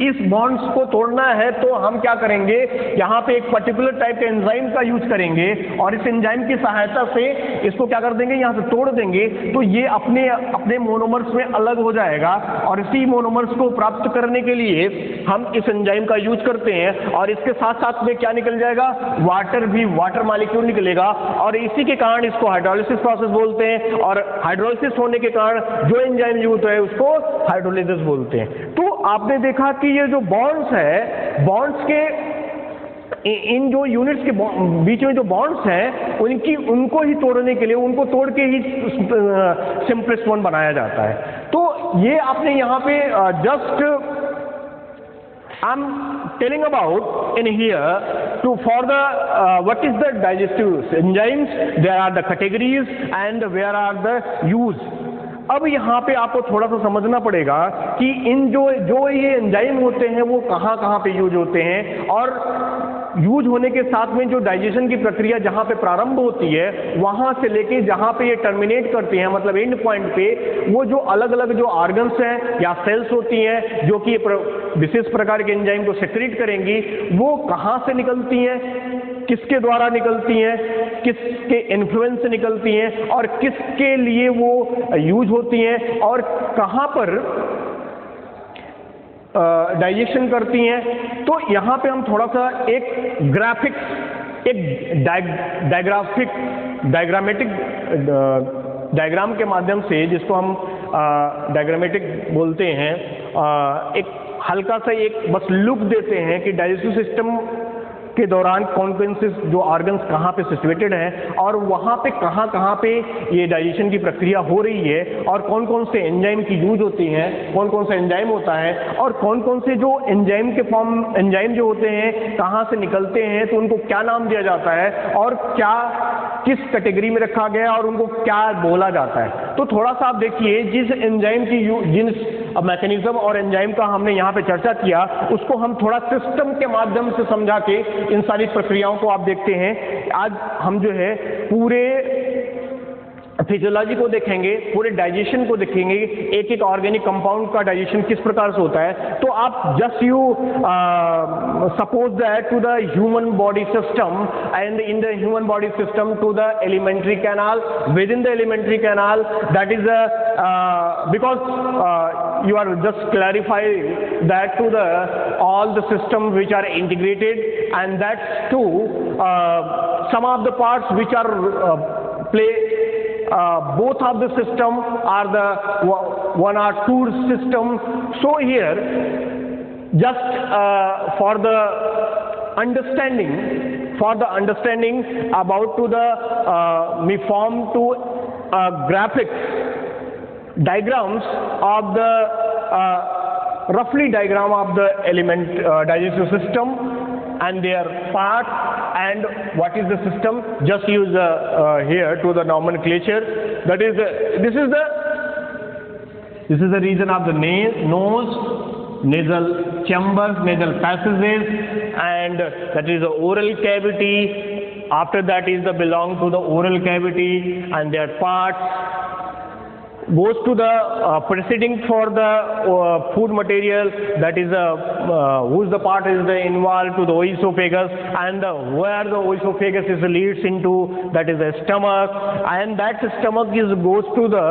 इस बॉन्ड्स को तोड़ना है तो हम क्या करेंगे, यहाँ पे एक पर्टिकुलर टाइप के एंजाइम का यूज करेंगे, और इस एंजाइम की सहायता से इसको क्या कर देंगे, यहाँ से तोड़ देंगे, तो ये अपने मोनोमर्स में अलग हो जाएगा। और इसी मोनोमर्स को प्राप्त करने के लिए हम इस एंजाइम का यूज करते हैं, और इसके साथ साथ में क्या निकल जाएगा, वाटर मॉलिक्यूल निकलेगा, और इसी के कारण इसको हाइड्रोलिसिस प्रोसेस बोलते हैं। और हाइड्रोलिसिस होने के कारण जो एंजाइम यूज है उसको हाइड्रोलिसिस बोलते हैं। तो आपने देखा कि ये जो बॉन्ड्स है, बॉन्ड्स के इन जो यूनिट्स के बीच में जो बॉन्ड्स हैं उनको ही तोड़ने के लिए, उनको तोड़ के ही सिंपलेस्ट बॉन्ड बनाया जाता है। तो ये आपने यहाँ पे just I'm telling about in here for the what is the digestive enzymes, there are the categories and where are the use। अब यहाँ पे आपको थोड़ा सा समझना पड़ेगा कि इन जो ये एंजाइम होते हैं वो कहाँ पे यूज होते हैं, और यूज होने के साथ में जो डाइजेशन की प्रक्रिया जहाँ पे प्रारंभ होती है वहाँ से लेके जहाँ पे ये टर्मिनेट करती हैं, मतलब एंड पॉइंट पे, वो जो अलग अलग जो ऑर्गन्स हैं या सेल्स होती हैं जो कि विशेष प्रकार के एंजाइम को सेक्रेट करेंगी, वो कहाँ से निकलती हैं, किसके द्वारा निकलती हैं, किसके इन्फ्लुएंस से निकलती हैं, और किसके लिए वो यूज होती हैं, और कहाँ पर डाइजेशन करती हैं। तो यहाँ पे हम थोड़ा सा एक डायग्रामेटिक डायग्राम के माध्यम से, जिसको हम डायग्रामेटिक बोलते हैं, एक हल्का सा एक बस लुक देते हैं कि डाइजेस्टिव सिस्टम के दौरान कौन कौन से जो ऑर्गन्स कहाँ पे सिचुएटेड हैं और वहाँ पे कहाँ पे ये डाइजेशन की प्रक्रिया हो रही है, और कौन कौन से एंजाइम की यूज होती हैं, कौन कौन सा एंजाइम होता है, और कौन कौन से जो एंजाइम के फॉर्म एंजाइम जो होते हैं कहाँ से निकलते हैं, तो उनको क्या नाम दिया जाता है और क्या किस कैटेगरी में रखा गया है और उनको क्या बोला जाता है। तो थोड़ा सा आप देखिए, जिस एंजाइम की जिन मैकेनिज्म और एंजाइम का हमने यहाँ पे चर्चा किया, उसको हम थोड़ा सिस्टम के माध्यम से समझा के इन सारी प्रक्रियाओं को आप देखते हैं। आज हम जो है पूरे फिजियोलॉजी को देखेंगे, पूरे डाइजेशन को देखेंगे, एक एक ऑर्गेनिक कंपाउंड का डाइजेशन किस प्रकार से होता है। तो आप just you suppose that to the human body system, and in the human body system to the alimentary canal, with in the alimentary canal, that is because you are just clarify that to the all the systems which are integrated, and that's to some of the parts which are play both of the system are the one or two system. So here just for the understanding about to the we form to graphics diagrams of the roughly diagram of the element digestive system and their part and what is the system. Just use here to the nomenclature, that is this is the region of the nose, nasal chambers, nasal passages, and that is the oral cavity. After that is the belong to the oral cavity and their parts. Goes to the proceeding for the food material, that is whose the part is the involved to the oesophagus, and where the oesophagus is leads into, that is the stomach, and that stomach is goes to the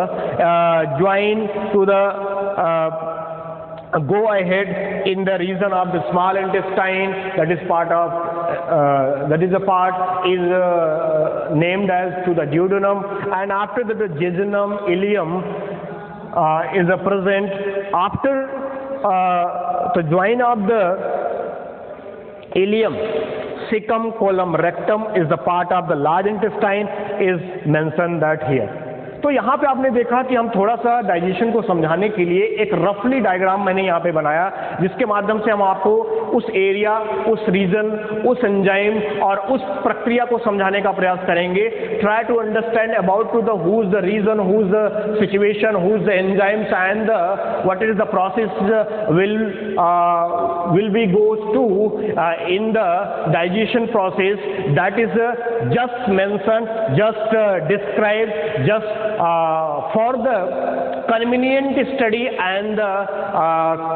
join to the go ahead in the region of the small intestine, that is part of that is a part is named as to the duodenum, and after that the jejunum, ileum is present. After the join of the ileum, cecum, colon, rectum is the part of the large intestine is mentioned that here. तो यहाँ पे आपने देखा कि हम थोड़ा सा digestion को समझाने के लिए एक रफली डायग्राम मैंने यहाँ पे बनाया, जिसके माध्यम से हम आपको उस एरिया, उस रीजन, उस एंजाइम और उस प्रक्रिया को समझाने का प्रयास करेंगे. Try to understand about to the who is the region, who is the situation, who is the enzymes and what is the process will be goes to in the digestion process, that is just mentioned, just described, just for the convenient study and the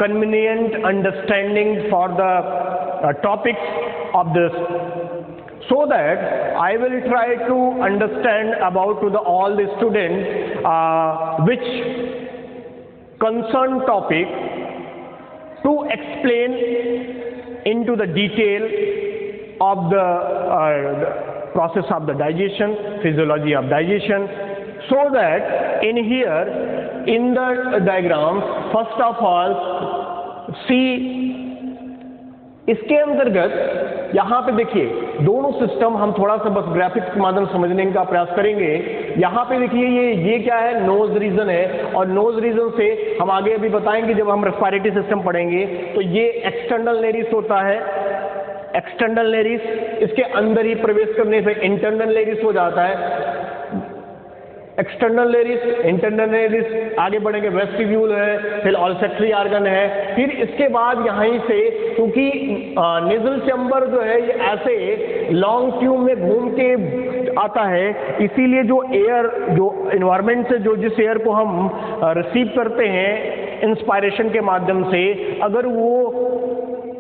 convenient understanding for the topics of this, so that I will try to understand about to the all the students which concern topic to explain into the detail of the process of the digestion, physiology of digestion, so that in here in the diagram first of all see, इसके अंतर्गत यहाँ पे देखिए दोनों system हम थोड़ा सा बस ग्राफिक्स के माध्यम से समझने का प्रयास करेंगे. यहाँ पे देखिए ये क्या है, नोज रीजन है, और नोज रीजन से हम आगे अभी बताएंगे जब हम रेस्पिरेटरी सिस्टम पढ़ेंगे. तो ये एक्सटर्नल नेरिस होता है, एक्सटर्नल नेरिस, इसके अंदर ही प्रवेश करने से इंटरनल नेरिस हो जाता है. एक्सटर्नल नेरिस, इंटरनल नेरिस, आगे बढ़ेंगे वेस्टिब्यूल है, फिर ऑल्फैक्टरी ऑर्गन है, फिर इसके बाद यहीं से क्योंकि नेजल चैम्बर जो है ये ऐसे लॉन्ग ट्यूब में घूम के आता है, इसीलिए जो एयर जो एनवायरनमेंट से जो जिस एयर को हम रिसीव करते हैं इंस्पायरेशन के माध्यम से, अगर वो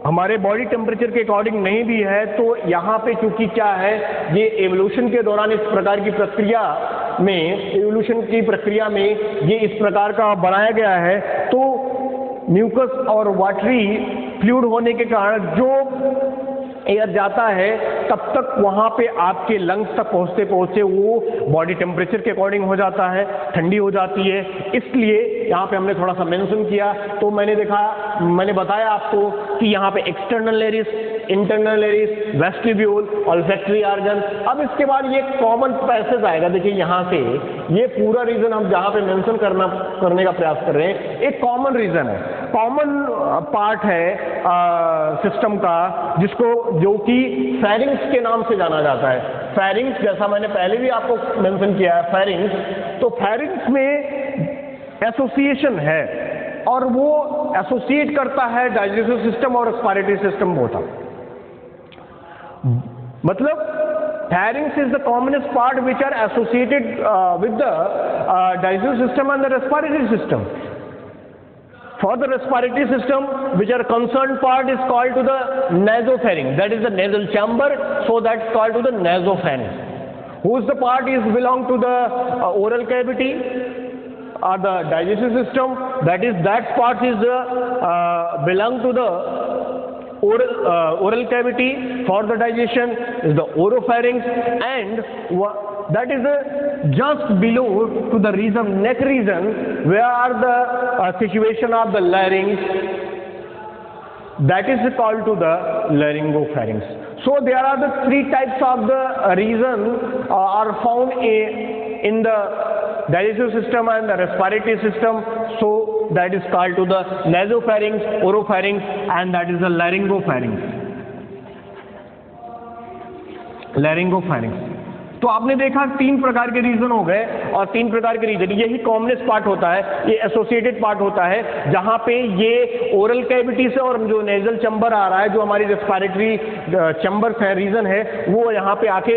हमारे बॉडी टेम्परेचर के अकॉर्डिंग नहीं भी है तो यहाँ पे चूंकि क्या है, ये एवोल्यूशन के दौरान इस प्रकार की प्रक्रिया में, एवोल्यूशन की प्रक्रिया में ये इस प्रकार का बनाया गया है. तो म्यूकस और वाटरी फ्लूइड होने के कारण जो एयर जाता है तब तक वहाँ पे आपके लंग्स तक पहुँचते पहुँचते वो बॉडी टेम्परेचर के अकॉर्डिंग हो जाता है, ठंडी हो जाती है। इसलिए यहाँ पे हमने थोड़ा सा मेंशन किया, तो मैंने बताया आपको कि यहाँ पे external nares, internal nares, vestibule, olfactory organ. अब इसके बाद ये कॉमन पैसेज आएगा। देखिए यहाँ से ये पूरा रीजन हम जहाँ पे मेंशन करने का प्रयास कर रहे हैं, एक कॉमन रीजन है, कॉमन पार्ट है सिस्टम का, जो कि फेरिंग्स के नाम से जाना जाता है। फेरिंग्स, जैसा मैंने पहले भी आपको मेंशन किया है, फेरिंग्स, तो फेरिंग्स में एसोसिएशन है और वो एसोसिएट करता है डाइजेस्टिव सिस्टम और रेस्पिरेटरी सिस्टम बोथ। मतलब pharynx is the commonest part which are associated with the digestive system and the respiratory system. For the respiratory system, which are concerned part is called to the nasopharynx, that is the nasal chamber, so that's called to the nasopharynx. Whose the part is belong to the oral cavity or the digestive system, that part is belong to the oral cavity. For the digestion is the oropharynx, and that is just below to the region, neck region, where are the situation of the larynx, that is called to the laryngopharynx. So there are the three types of the region are found in the digestive system and the respiratory system. So that is called to the nasopharynx, oropharynx, and that is the laryngopharynx. तो आपने देखा तीन प्रकार के reason हो गए, और तीन प्रकार के रीजन, यही कॉमनेस्ट पार्ट होता है, ये एसोसिएटेड पार्ट होता है, जहां पे ये ओरल कैविटी से और जो नेजल चैम्बर आ रहा है, जो हमारी रेस्पिरेटरी चैम्बर है, रीजन है, वो यहाँ पे आके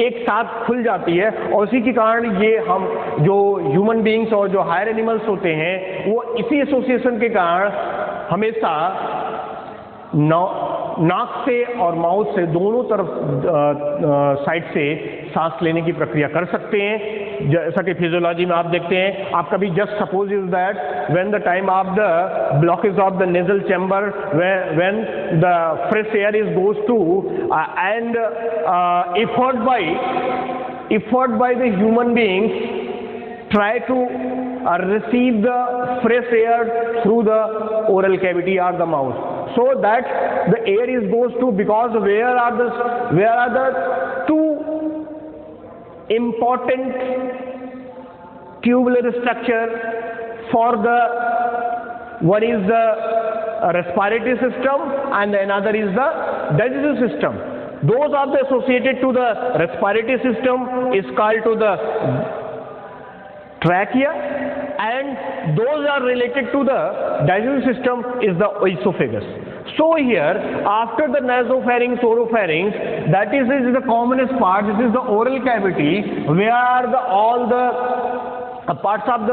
एक साथ खुल जाती है। और उसी के कारण ये हम जो ह्यूमन बीइंग्स और जो हायर एनिमल्स होते हैं, वो इसी एसोसिएशन के कारण हमेशा नाक से और माउथ से दोनों तरफ साइड से सांस लेने की प्रक्रिया कर सकते हैं। जैसा कि फिजियोलॉजी में आप देखते हैं, आप कभी just suppose is that when the time of the blockage of the nasal chamber, when the fresh air is goes to and effort by the human beings try to receive the fresh air through the oral cavity or the mouth, so that the air is goes to, because where are the two important tubular structure for the, one is the respiratory system and another is the digestive system. Those are the associated to the respiratory system is called to the trachea, and those are related to the digestive system is the esophagus. So here, after the nasopharynx, oropharynx, that is the commonest part. This is the oral cavity, where all the parts of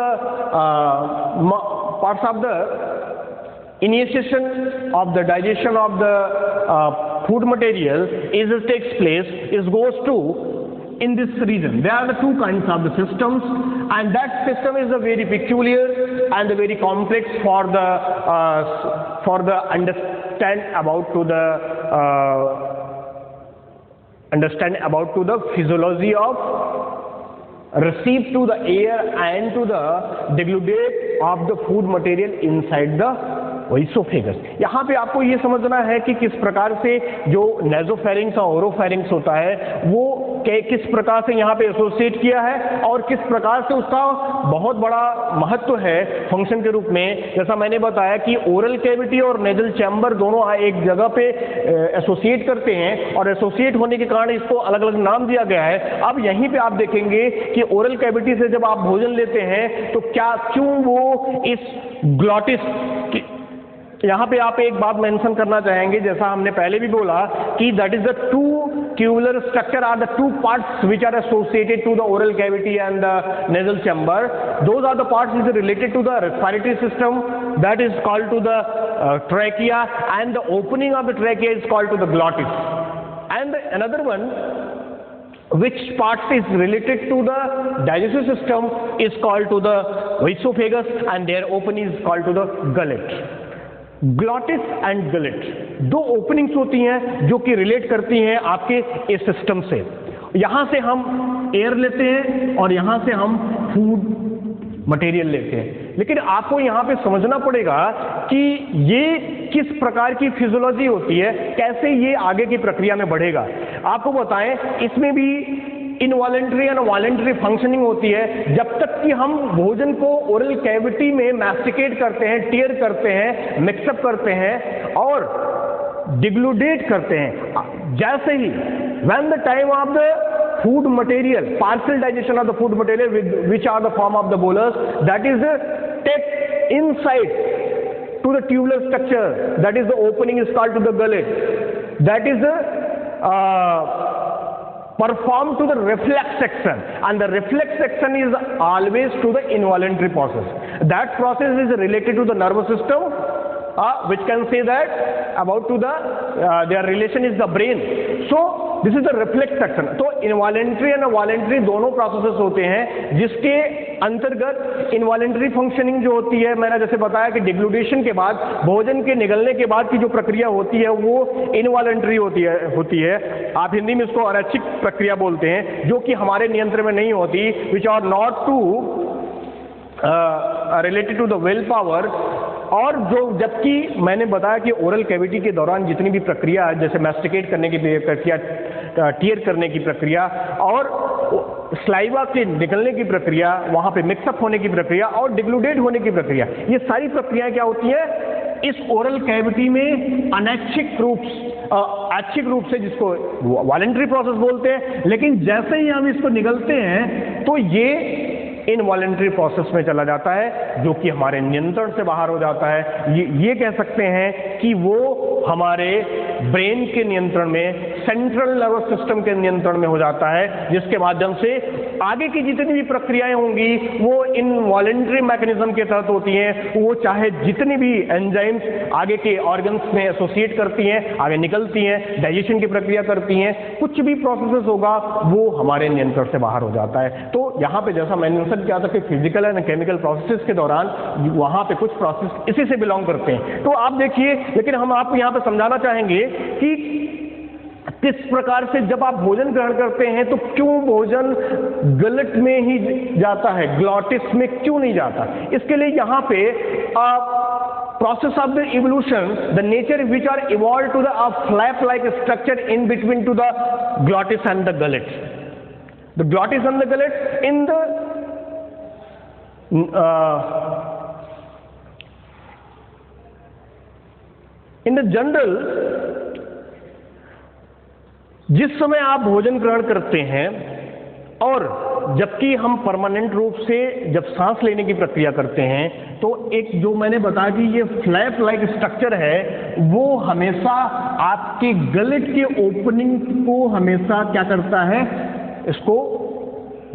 the initiation of the digestion of the food material takes place, goes to in this region. There are the two kinds of the systems, and that system is a very peculiar and very complex for the understand about to the physiology of receive to the air and to the deglutate of the food material inside the oesophagus. यहाँ पे आपको ये समझना है कि किस प्रकार से जो नेजोफेरिंग्स और ओरोफेरिंग्स होता है, वो किस प्रकार से यहाँ पे एसोसिएट किया है और किस प्रकार से उसका बहुत बड़ा महत्व है फंक्शन के रूप में। जैसा मैंने बताया कि ओरल कैविटी और नेजल चैम्बर दोनों एक जगह पे एसोसिएट करते हैं, और एसोसिएट होने के कारण इसको अलग अलग नाम दिया गया है। अब यहीं पे आप देखेंगे कि ओरल कैविटी से जब आप भोजन लेते हैं तो क्यों वो इस ग्लॉटिस, यहाँ पे आप एक बात मेंशन करना चाहेंगे, जैसा हमने पहले भी बोला कि that is the to tubular structure are the two parts which are associated to the oral cavity and the nasal chamber. Those are the parts which are related to the respiratory system, that is called to the trachea, and the opening of the trachea is called to the glottis. And another one which part is related to the digestive system is called to the esophagus, and their opening is called to the gullet. Glottis and gullet, दो openings होती हैं जो कि relate करती हैं आपके इस system से। यहां से हम एयर लेते हैं और यहां से हम फूड मटेरियल लेते हैं। लेकिन आपको यहां पे समझना पड़ेगा कि ये किस प्रकार की फिजियोलॉजी होती है, कैसे ये आगे की प्रक्रिया में बढ़ेगा। आपको बताएं, इसमें भी इनवॉलेंट्री एंड वॉलेंट्री फंक्शनिंग होती है। जब तक कि हम भोजन को ओरल कैविटी में मैस्टिकेट करते हैं, टीयर करते हैं, मिक्सअप करते हैं और डिग्लूडेट करते हैं, जैसे ही when the time of the food material, partial digestion of the food material which are the form of the bolus, that is take inside to the tubular structure, that is the opening is called to the gullet, that is the performed to the reflex section, and the reflex section is always to the involuntary process. That process is related to the nervous system, which can say that about to the their relation is the brain. So this is the reflex section. तो involuntary and voluntary दोनों processes होते हैं, जिसके अंतर्गत involuntary functioning जो होती है, मैंने जैसे बताया कि डिग्लूडेशन के बाद, भोजन के निगलने के बाद की जो प्रक्रिया होती है वो इनवॉलेंट्री होती है। आप हिंदी में इसको अनैच्छिक प्रक्रिया बोलते हैं, जो कि हमारे नियंत्रण में नहीं होती, which are not to related to the will power. और जो जबकि मैंने बताया कि ओरल कैविटी के दौरान जितनी भी प्रक्रिया, जैसे मैस्टिकेट करने की प्रक्रिया, टीयर करने की प्रक्रिया और स्लाइवा के निकलने की प्रक्रिया, वहां पे मिक्सअप होने की प्रक्रिया और डिग्लूडेट होने की प्रक्रिया, ये सारी प्रक्रियाएं क्या होती है इस ओरल कैविटी में अनैच्छिक ऐच्छिक रूप से, जिसको वॉलेंट्री प्रोसेस बोलते हैं। लेकिन जैसे ही हम इसको निगलते हैं तो ये इनवॉलेंट्री प्रोसेस में चला जाता है, जो कि हमारे नियंत्रण से बाहर हो जाता है। ये कह सकते हैं कि वो हमारे ब्रेन के नियंत्रण में, सेंट्रल नर्वस सिस्टम के नियंत्रण में हो जाता है, जिसके माध्यम से आगे की जितनी भी प्रक्रियाएं होंगी वो इनवॉलेंट्री मैकेनिज्म के तहत होती हैं। वो चाहे जितनी भी एंजाइम्स आगे के ऑर्गन्स में एसोसिएट करती हैं, आगे निकलती हैं, डाइजेशन की प्रक्रिया करती हैं, कुछ भी प्रोसेस होगा वो हमारे नियंत्रण से बाहर हो जाता है। तो यहाँ पे जैसा मैंने क्या था कि फिजिकल एंड केमिकल प्रोसेसेस के दौरान वहां पे कुछ प्रोसेस इसी से बिलोंग करते हैं। तो आप देखिए, लेकिन हम आपको यहां पे समझाना चाहेंगे कि किस प्रकार से जब आप भोजन ग्रहण करते हैं तो क्यों भोजन गलट में ही जाता है, ग्लॉटिस में क्यों नहीं जाता। इसके लिए यहां पे process of the evolution, the nature which are evolved to the flap-like structure in between to the glottis and the gullet. The glottis and the gullet in the general, जिस समय आप भोजन ग्रहण करते हैं और जबकि हम परमानेंट रूप से जब सांस लेने की प्रक्रिया करते हैं, तो एक जो मैंने बताया कि ये फ्लैप लाइक स्ट्रक्चर है, वो हमेशा आपके गलेट के ओपनिंग को हमेशा क्या करता है, इसको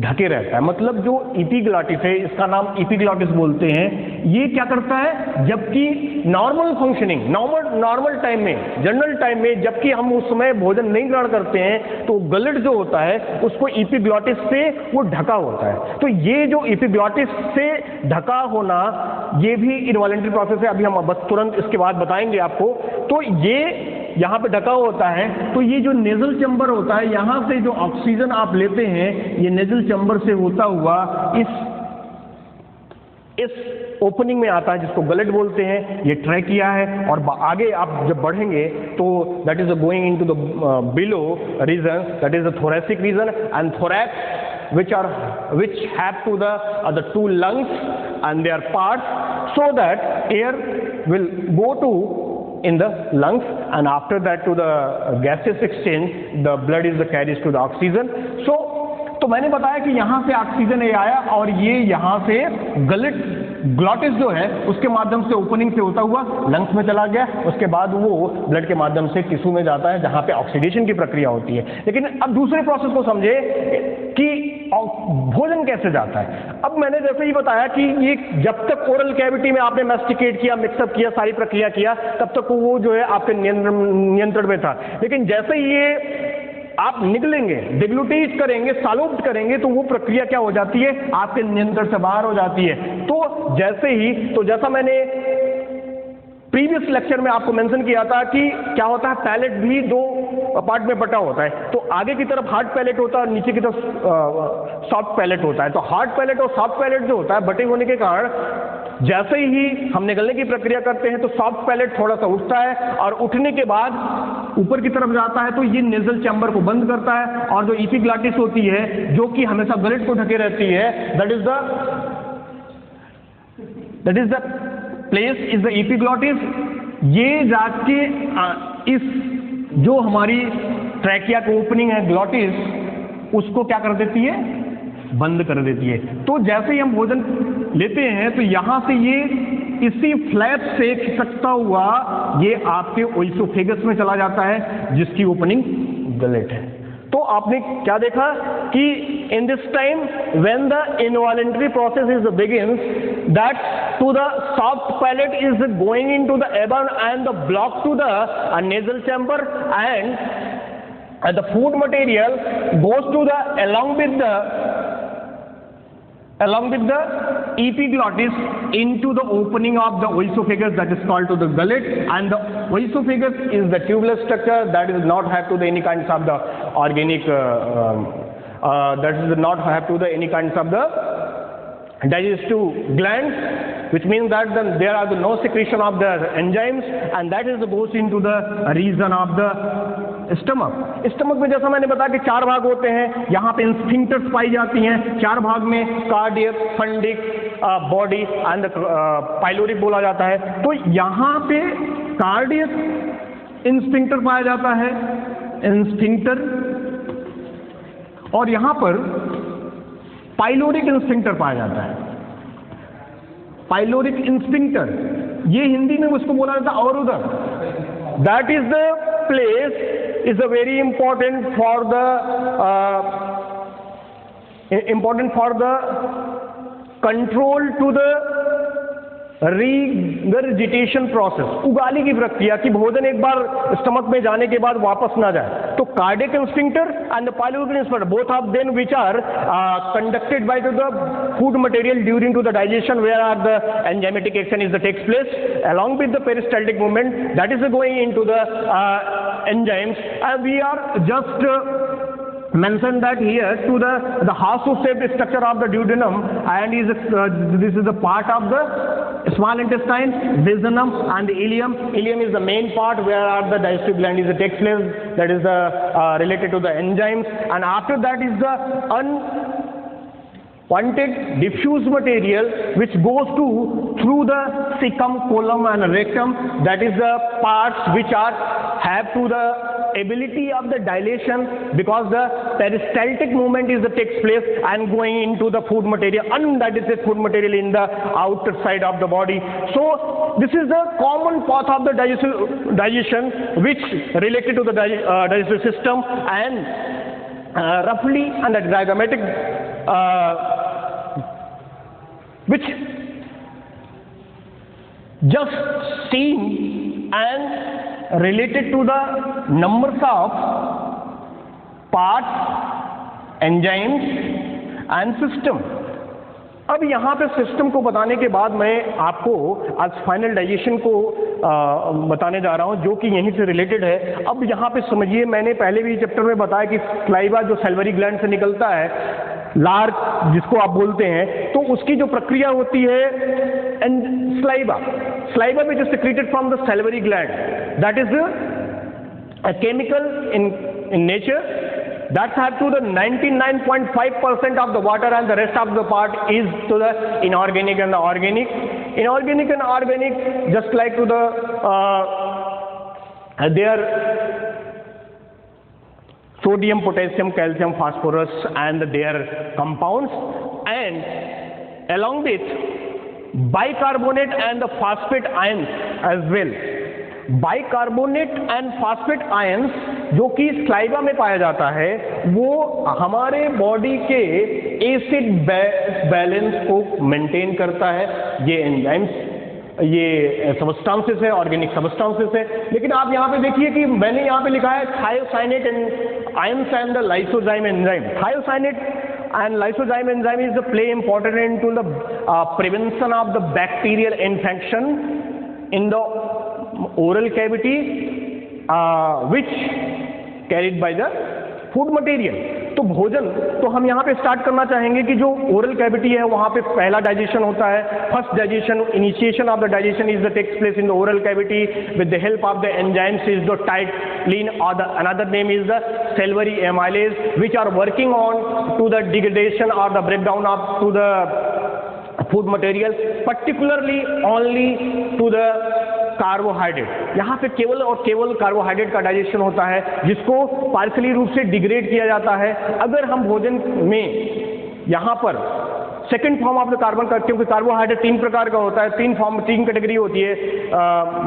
ढके रहता है। मतलब जो इपीग्लॉटिस है, इसका नाम इपीग्लॉटिस बोलते हैं, ये क्या करता है, जबकि नॉर्मल फंक्शनिंग, नॉर्मल टाइम में, जनरल टाइम में, जबकि हम उस समय भोजन नहीं ग्रहण करते हैं, तो गलेट जो होता है उसको इपीग्लॉटिस से वो ढका होता है। तो ये जो इपीग्लॉटिस से ढका होना, ये भी इनवॉलेंट्री प्रोसेस है। अभी हम बस तुरंत इसके बाद बताएंगे आपको। तो ये यहाँ पे ढका होता है, तो ये जो नेजल चैम्बर होता है, यहाँ से जो ऑक्सीजन आप लेते हैं, ये नेजल चैम्बर से होता हुआ इस ओपनिंग में आता है, जिसको गलेट बोलते हैं। ये ट्रैकिया है, और आगे आप जब बढ़ेंगे तो that is going into the below region, that is the thoracic region and thorax, which have to the two lungs and their parts, so that air will go to in the lungs, and after that to the gaseous exchange, the blood is carries to the oxygen. So तो मैंने बताया कि यहाँ से oxygen ये आया और ये यहाँ से गलेट, ग्लॉटिस जो है उसके माध्यम से ओपनिंग से होता हुआ लंग्स में चला गया, उसके बाद वो ब्लड के माध्यम से टिश्यू में जाता है, जहाँ पे ऑक्सीडेशन की प्रक्रिया होती है। लेकिन अब दूसरे प्रोसेस को समझे कि भोजन कैसे जाता है। अब मैंने जैसे ही बताया कि ये जब तक ओरल कैविटी में आपने मैस्टिकेट किया, मिक्सअप किया, सारी प्रक्रिया किया, तब तक वो जो है आपके नियंत्रण में था। लेकिन जैसे ही ये आप निकलेंगे, डिग्लूटेट करेंगे, सालोप्ट करेंगे, तो वो प्रक्रिया क्या हो जाती है, आपके नियंत्रण से बाहर हो जाती है। तो जैसे ही, तो जैसा मैंने प्रीवियस लेक्चर में आपको मेंशन किया था कि क्या होता है, पैलेट भी दो पार्ट में बटा होता है। तो आगे की तरफ हार्ड पैलेट होता है और नीचे की तरफ सॉफ्ट पैलेट होता है। तो हार्ड पैलेट और सॉफ्ट पैलेट जो होता है बटे होने के कारण जैसे ही हम निगलने की प्रक्रिया करते हैं तो सॉफ्ट पैलेट थोड़ा सा उठता है और उठने के बाद ऊपर की तरफ जाता है, तो ये नेजल चैम्बर को बंद करता है और जो एपिग्लॉटिस होती है जो कि हमेशा गलेट को ढके रहती है, that is the place is the epiglottis. ये जाके इस जो हमारी ट्रैकिया की ओपनिंग है ग्लॉटिस, उसको क्या कर देती है, बंद कर देती है। तो जैसे ही हम भोजन लेते हैं तो यहां से ये इसी फ्लैप से खिसकता हुआ ये आपके ओइसोफेगस में चला जाता है जिसकी ओपनिंग गलेट है। तो आपने क्या देखा कि in this time when the involuntary process is begins, that to the soft palate is going into the upon and the block to the nasal chamber and the food material goes to the along with the epiglottis into the opening of the oesophagus, that is called to the gullet, and the oesophagus is the tubeless structure that is not have to the any kinds of the organic that is not have to the any kinds of the digestive glands, which means that there are no secretion of the enzymes, and that is goes into the region of the stomach में जैसा मैंने बताया कि 4 भाग होते हैं। यहाँ पे स्फिंक्टर्स पाई जाती हैं 4 भाग में, cardiac, fundic, body and pyloric बोला जाता है। तो यहाँ पे कार्डियक स्फिंक्टर पाया जाता है, स्फिंक्टर, और यहाँ पर पाइलोरिक स्फिंक्टर पाया जाता है। पाइलोरिक स्फिंक्टर ये हिंदी में उसको बोला जाता है और उधर, that is the place is a very important for the control to the regurgitation process, ugali की प्रक्रिया कि भोजन एक बार स्टमक में जाने के बाद वापस ना जाए। तो cardiac sphincter and the pyloric sphincter, both of them which are conducted by to the food material during to the digestion, where are the enzymatic action is the takes place along with the peristaltic movement that is going into the enzymes, and we are just mentioned that here to the horseshoe-shaped structure of the duodenum, and this is the part of the small intestine, jejunum and the ileum. Ileum is the main part where are the digestive gland is the takes place, that is the related to the enzymes, and after that is the unwanted diffuse material which goes through the cecum, colon and rectum, that is the parts which have to the ability of the dilation, because the peristaltic movement is the takes place and going into the food material, and that is the food material in the outer side of the body. So this is the common path of the digestion which related to the digestive system, and roughly and the diagrammatic which just seen and related to the numbers of parts, enzymes and system. अब यहाँ पे system को बताने के बाद मैं आपको आज फाइनल डाइजेशन को बताने जा रहा हूँ जो कि यहीं से रिलेटेड है। अब यहाँ पे समझिए, मैंने पहले भी चैप्टर में बताया कि स्लाइवा जो सैलिवरी ग्लैंड से निकलता है, लार जिसको आप बोलते हैं, तो उसकी जो प्रक्रिया होती है एंड स्लाइवा में जो secreted from the salivary gland, that is a chemical in nature that have to the 99.5% of the water, and the rest of the part is to the inorganic and the organic. Inorganic and organic just like to the their sodium, potassium, calcium, phosphorus and their compounds, and along with bicarbonate and the phosphate ions as well. Bicarbonate and phosphate ions जो कि saliva में पाया जाता है, वो हमारे body के acid balance को मेंटेन करता है। ये एंजाइम्स, ये सबस्टांसेस है, ऑर्गेनिक सबस्टांसेस है। लेकिन आप यहाँ पे देखिए कि मैंने यहाँ पे लिखा है thiocyanate and ions and the lysozyme enzyme. Thiocyanate and lysozyme enzyme is the play important into the prevention of the bacterial infection in the oral cavity which carried by the food material. तो भोजन, तो हम यहाँ पे start करना चाहेंगे कि जो ओरल कैविटी है वहाँ पे पहला डाइजेशन होता है. First digestion, initiation of the digestion is the takes place in the oral cavity with the help of the enzymes is the ptyalin और the another name is the salivary amylase which are working on to the degradation or the breakdown of to the food material, particularly only to the carbohydrate. यहाँ पे केवल और केवल carbohydrate का digestion होता है जिसको पार्शियली रूप से डिग्रेड किया जाता है. अगर हम भोजन में यहाँ पर second form of the carbon का, क्योंकि कार्बोहाइड्रेट 3 प्रकार का होता है, 3 कैटेगरी होती है,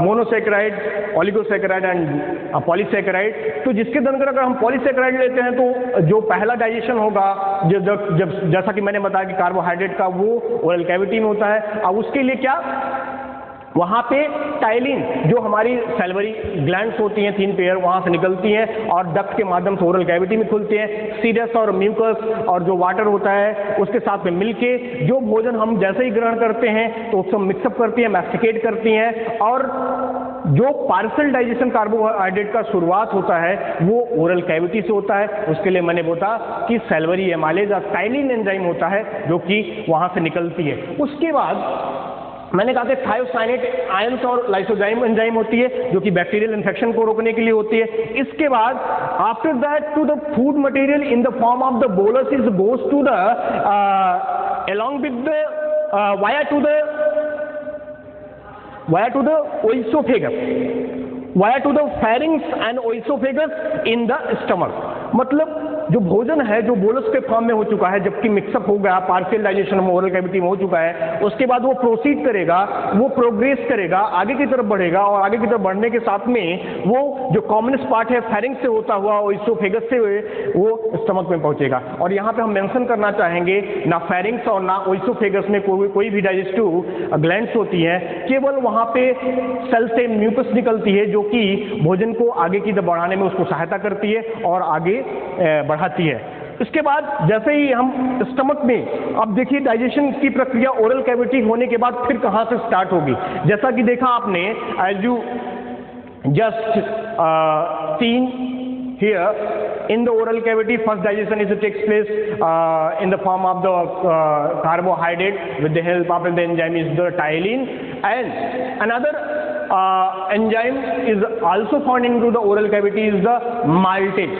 मोनोसेकेराइड, ओलिगोसेकेराइड एंड पॉलीसेकेराइड. तो जिसके अंदर अगर हम पॉलीसेकेराइड लेते हैं तो जो पहला डाइजेशन होगा जब जैसा कि मैंने बताया कि कार्बोहाइड्रेट का वो ओरल कैविटी में होता है. अब उसके लिए क्या, वहाँ पे टाइलिन जो हमारी सैलिवरी ग्लैंड्स होती हैं 3 पेयर वहाँ से निकलती हैं और डक्ट के माध्यम से ओरल कैविटी में खुलती हैं. सीरस और म्यूकस और जो वाटर होता है उसके साथ में मिलके जो भोजन हम जैसे ही ग्रहण करते हैं तो उसको मिक्सअप करती हैं, मैस्टिकेट करती हैं. और जो पार्शियल डाइजेशन कार्बोहाइड्रेट का शुरुआत होता है वो ओरल कैविटी से होता है. उसके लिए मैंने बोला कि सैलिवरी एमाइलेज और टाइलिन एंजाइम होता है जो कि वहाँ से निकलती है. उसके बाद मैंने कहा कि थायोसाइनेट आयंस और लाइसोजाइम एंजाइम होती है जो कि बैक्टीरियल इन्फेक्शन को रोकने के लिए होती है. इसके बाद after that to the food material in the form of the bolus is goes to the along with the via to the oesophagus, via to the pharynx and oesophagus in the stomach. मतलब जो भोजन है जो bolus के form में हो चुका है, जबकि मिक्सअप हो गया, पार्शियल डाइजेशन ओरल कैविटी में हो चुका है, उसके बाद वो प्रोसीड करेगा, वो प्रोग्रेस करेगा, आगे की तरफ बढ़ेगा और आगे की तरफ बढ़ने के साथ में वो जो कॉमनेस्ट पार्ट है फैरिंग्स से होता हुआ ओइसोफेगस से वो स्टमक में पहुंचेगा. और यहाँ पे हम मेंशन करना चाहेंगे ना फैरिंग्स और ना ओइसोफेगस में कोई भी डाइजेस्टिव ग्लैंड्स होती है, केवल वहाँ पे सेल से म्यूकस निकलती है जो कि भोजन को आगे की तरफ बढ़ाने में उसको सहायता करती है और आगे बढ़ाती है. इसके बाद जैसे ही हम स्टमक में, अब देखिए डाइजेशन की प्रक्रिया ओरल कैविटी होने के बाद फिर कहाँ से स्टार्ट होगी. जैसा कि देखा आपने, as you just seen here in the oral cavity, first digestion is takes place in the form of the carbohydrate with the help of the enzyme is the tyline, and another enzyme is also found into the oral cavity is the maltase,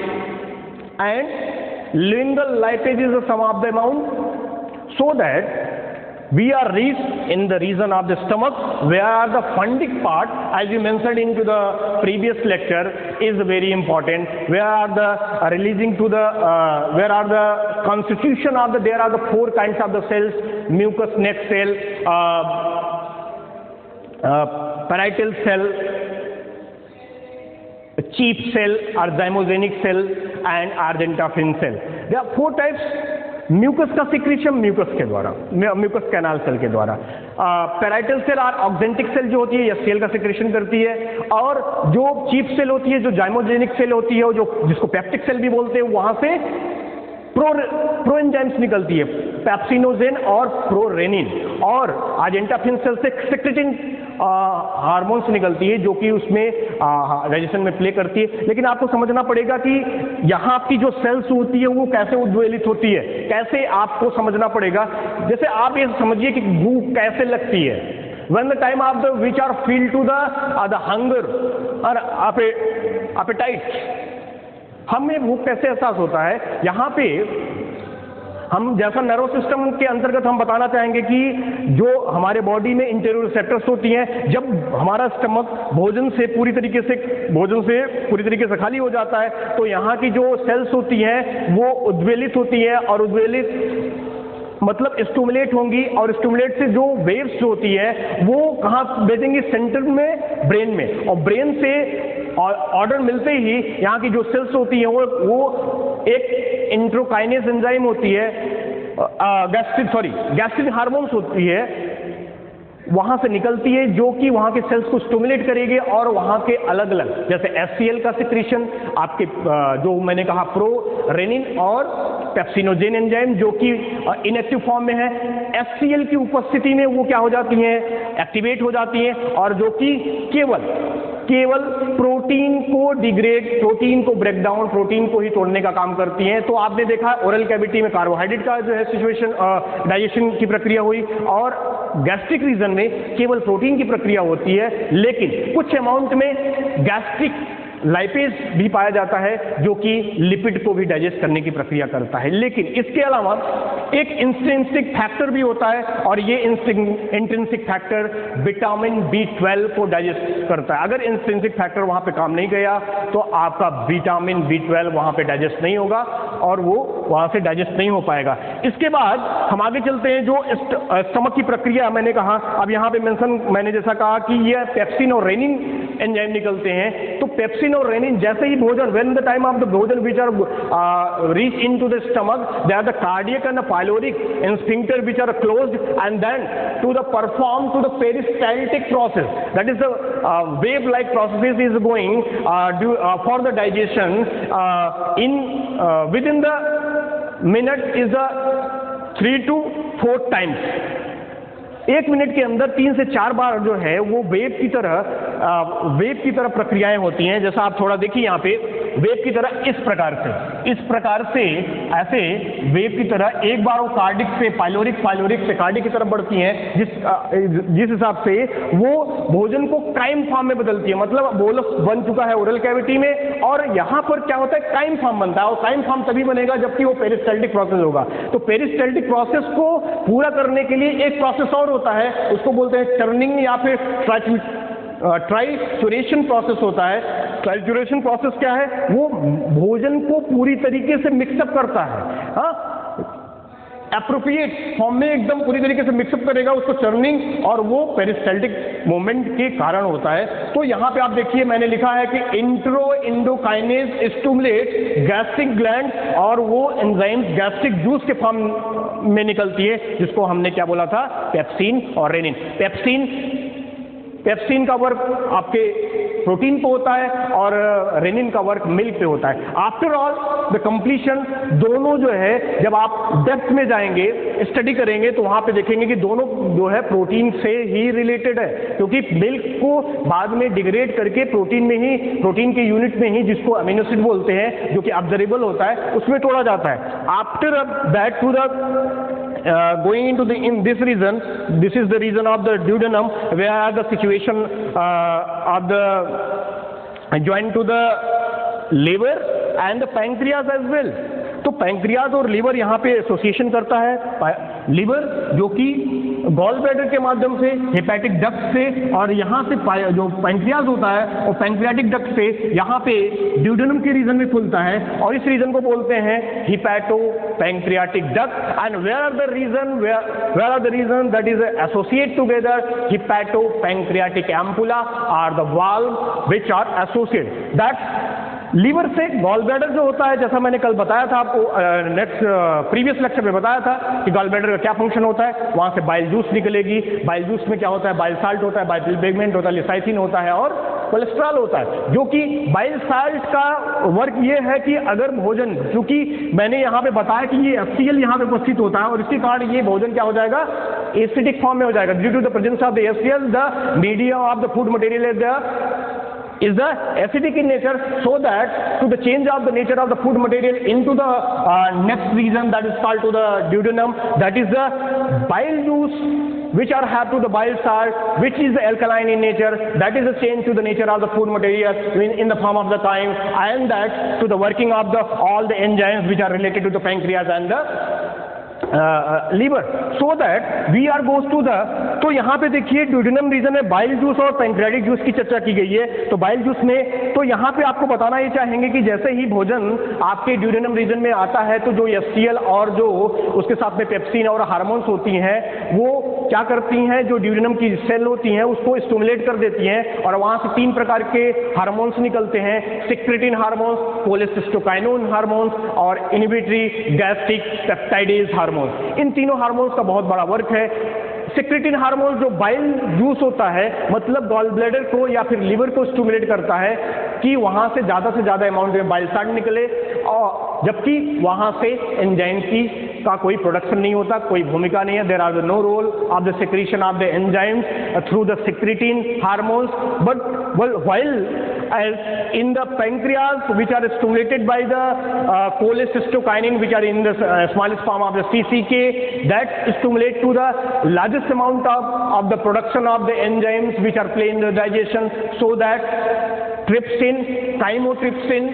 and lingual lipase is the sum of the amount, so that we are reached in the region of the stomach where the fundic part, as you mentioned into the previous lecture, is very important. Where are the releasing to the where are the constitution of the, there are the 4 kinds of the cells: mucous neck cell, parietal cell, chief cell or zymogenic cell, and argentophin cell. There are 4 types. Mucus का secretion mucus के द्वारा, mucus canal cell के द्वारा. Parietal cell और oxyntic cell जो होती है यह सेल का सिक्रीशन करती है, और जो चीफ सेल होती है, जो जाइमोजेनिक सेल होती है, जो जिसको पेप्टिक सेल भी बोलते हैं, वहां से प्रो एंजाइम्स निकलती है, पेप्सिनोजेन और प्रोरेनिन, और आर्जेंटाफिन सेल से सेक्रेटिन हार्मोन्स निकलती है जो कि उसमें डाइजेशन में प्ले करती है. लेकिन आपको समझना पड़ेगा कि यहाँ की जो सेल्स होती है वो कैसे उद्वेलित होती है, कैसे आपको समझना पड़ेगा. जैसे आप ये समझिए कि भूख कैसे लगती है. When the time of the which are feel to the hunger or appetite, हमें भूख कैसे एहसास होता है. यहाँ पे हम जैसा नर्व सिस्टम के अंतर्गत हम बताना चाहेंगे कि जो हमारे बॉडी में इंटेरियर रिसेप्टर्स होती हैं, जब हमारा स्टमक भोजन से पूरी तरीके से खाली हो जाता है तो यहाँ की जो सेल्स होती हैं वो उद्वेलित होती हैं, और उद्वेलित मतलब स्टिमुलेट होंगी, और स्टिमुलेट से जो वेव्स होती है वो कहाँ भेजेंगी, सेंटर में, ब्रेन में, और ब्रेन से ऑर्डर मिलते ही यहाँ की जो सेल्स होती हैं वो एक इंट्रोकाइनेज एंजाइम होती है, गैस्ट्रिक हार्मोन्स होती है, वहां से निकलती है जो कि वहां के सेल्स को स्टिमुलेट करेगी, और वहां के अलग अलग जैसे एचसीएल का सिक्रीशन, आपके जो मैंने कहा प्रोरेनिन और पेप्सिनोजेन एंजाइम जो कि इनएक्टिव फॉर्म में है, HCl की उपस्थिति में वो क्या हो जाती हैं, एक्टिवेट हो जाती हैं, और जो कि केवल प्रोटीन को डिग्रेड, प्रोटीन को ब्रेक डाउन, प्रोटीन को ही तोड़ने का काम करती हैं। तो आपने देखा ओरल कैविटी में कार्बोहाइड्रेट का जो है सिचुएशन, डाइजेशन की प्रक्रिया हुई, और गैस्ट्रिक रीजन में केवल प्रोटीन की प्रक्रिया होती है, लेकिन कुछ अमाउंट में गैस्ट्रिक लाइपेज भी पाया जाता है जो कि लिपिड को भी डाइजेस्ट करने की प्रक्रिया करता है। लेकिन इसके अलावा एक इंट्रिंसिक फैक्टर भी होता है, और ये इंट्रिंसिक फैक्टर विटामिन B12 को डाइजेस्ट करता है। अगर इंट्रिंसिक फैक्टर वहां पे काम नहीं गया तो आपका विटामिन B12 वहां पे डाइजेस्ट नहीं होगा और वो वहां से डाइजेस्ट नहीं हो पाएगा। इसके बाद हम आगे चलते हैं, जो स्टमक की प्रक्रिया मैंने कहा, अब यहाँ पे मेंशन मैंने जैसा कहा कि ये पेप्सिन और रेनिन एंजाइम निकलते हैं। तो पेप्सिन और रेनिन जैसे ही भोजन, when the time of the भोजन which are reach into the stomach, they are the cardiac and the pyloric and sphincter which are closed, and then to the perform to the peristaltic process, that is the wave like processes is going for the digestion in within the minute is the 3 to 4 times। 1 minute के अंदर 3 से 4 बार जो है वो wave की तरह प्रक्रियाएं होती हैं। जैसा आप थोड़ा देखिए यहाँ पे, वेव की तरह इस प्रकार से ऐसे वेव की तरह एक बार वो कार्डिक से पाइलोरिक, पाइलोरिक से कार्डिक की तरफ बढ़ती हैं, जिस हिसाब से वो भोजन को काइम फॉर्म में बदलती है। मतलब बोलस बन चुका है ओरल कैविटी में, और यहाँ पर क्या होता है, काइम फॉर्म बनता है, और काइम फॉर्म तभी बनेगा जबकि वो पेरिस्टाल्टिक प्रोसेस होगा। तो पेरिस्टाल्टिक प्रोसेस को पूरा करने के लिए एक प्रोसेस और होता है, उसको बोलते हैं टर्निंग या फिर ट्राइचुरेशन प्रोसेस होता है। ट्राइचुरेशन प्रोसेस क्या है, वो भोजन को पूरी तरीके से मिक्सअप करता है, एप्रोप्रिएट फॉर्म में एकदम पूरी तरीके से मिक्सअप करेगा उसको टर्निंग, और वो पेरिस्टाल्टिक मूवमेंट के कारण होता है। तो यहाँ पे आप देखिए मैंने लिखा है कि इंडोकाइनेज स्टिमुलेट गैस्ट्रिक ग्लैंड, और वो एंजाइम्स गैस्ट्रिक जूस के फॉर्म में निकलती है, जिसको हमने क्या बोला था, पेप्सिन और रेनिन। पेप्सिन का वर्क आपके प्रोटीन पे होता है और रेनिन का वर्क मिल्क पे होता है। आफ्टर ऑल द कंप्लीशन, दोनों जो है जब आप डेप्थ में जाएंगे, स्टडी करेंगे, तो वहां पे देखेंगे कि दोनों जो है प्रोटीन से ही रिलेटेड है, क्योंकि मिल्क को बाद में डिग्रेड करके प्रोटीन में ही, प्रोटीन के यूनिट में ही, जिसको अमीनो एसिड बोलते हैं, जो कि ऑब्जर्वेबल होता है, उसमें तोड़ा जाता है। After that to the going into in this region, this is the region of the duodenum where the situation of the joined to the liver and the pancreas as well। तो pancreas और liver यहाँ पे association करता है। Liver जो कि gall bladder के माध्यम से, हेपेटिक डक्ट से, और यहाँ से जो पैंक्रियाज होता है और पैंक्रियाटिक डक्ट से यहाँ पे ड्यूडेनम के रीजन में खुलता है, और इस रीजन को बोलते हैं hepato pancreatic duct. And where are the region that is associate together, hepato pancreatic ampulla are the valve which are associate. That liver से गॉल ब्लैडर जो होता है, जैसा मैंने कल बताया था आपको, प्रीवियस लेक्चर में बताया था कि गॉल ब्लैडर का क्या फंक्शन होता है। वहां से बाइल जूस निकलेगी, बाइल जूस में क्या होता है, बाइल साल्ट होता है, बाइल पिगमेंट होता है, लिसाइसिन होता है, और कोलेस्ट्रॉल होता है। जो कि बाइल साल्ट का वर्क ये है कि अगर भोजन, क्योंकि मैंने यहाँ पे बताया कि ये HCl यहाँ पे उपस्थित होता है, और इसके कारण ये भोजन क्या हो जाएगा, एसिडिक फॉर्म में हो जाएगा। Due to the presence of the HCl, the medium of the food material is the acidic in nature, so that to the change of the nature of the food material into the next region that is called to the duodenum, that is the bile juice which are have to the bile salt, which is the alkaline in nature, that is the change to the nature of the food material in the form of the chyme, and that to the working of the all the enzymes which are related to the pancreas and the liver, so that we are goes to the. तो यहाँ पे देखिए duodenum region में bile juice और pancreatic juice की चर्चा की गई है। तो बाइल जूस में, तो यहाँ पे आपको बताना ये चाहेंगे कि जैसे ही भोजन आपके ड्यूडेनम रीजन में आता है, तो जो HCl और जो उसके साथ में पेप्सिन और हार्मोन्स होती हैं, वो क्या करती हैं, जो ड्यूडेनम की सेल होती हैं उसको स्टिमुलेट कर देती हैं, और वहाँ से 3 प्रकार के हार्मोन्स निकलते हैं, सिक्रेटिन हार्मोन्स, कोलेसिस्टोकाइनोन हार्मोन्स, और इनहिबिटरी गैस्ट्रिक पेप्टाइडेज हार्मोन। इन तीनों हार्मोन्स का बहुत बड़ा वर्क है। सिक्रेटिन हार्मोन जो बाइल जूस होता है, मतलब गॉल ब्लैडर को या फिर लीवर को स्टिमुलेट करता है कि वहां से ज्यादा अमाउंट में बाइल साल्ट निकले, जबकि वहाँ से एंजाइम की का कोई प्रोडक्शन नहीं होता, कोई भूमिका नहीं है. There are no role of the secretion of the enzymes through the secretin hormones, but while in the pancreas, which are stimulated by the cholecystokinin, which are in the smallest form of the CCK, that stimulate to the largest amount of the production of the enzymes which are play in the digestion, so that trypsin, chymotrypsin,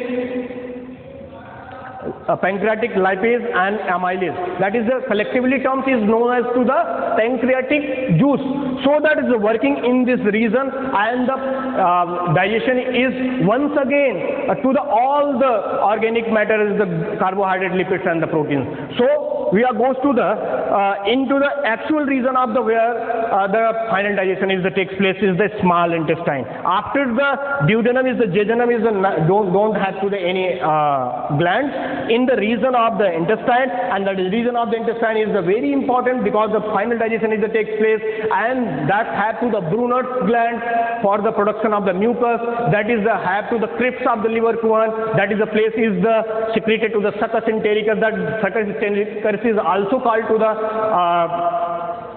pancreatic lipase and amylase, that is the collectively terms is known as to the pancreatic juice, so that is working in this region, and the digestion is once again to the all the organic matter, is the carbohydrate, lipids and the proteins. So we are goes to the into the actual region of the where the final digestion is the takes place is the small intestine. After the duodenum is the jejunum is the don't have to the any glands in the region of the intestine, and the region of the intestine is the very important because the final digestion is the takes place, and that have to the Brunner's gland for the production of the mucus, that is the have to the crypts of the liver one, that is the place is the secreted to the succus entericus, that succus entericus is also called to the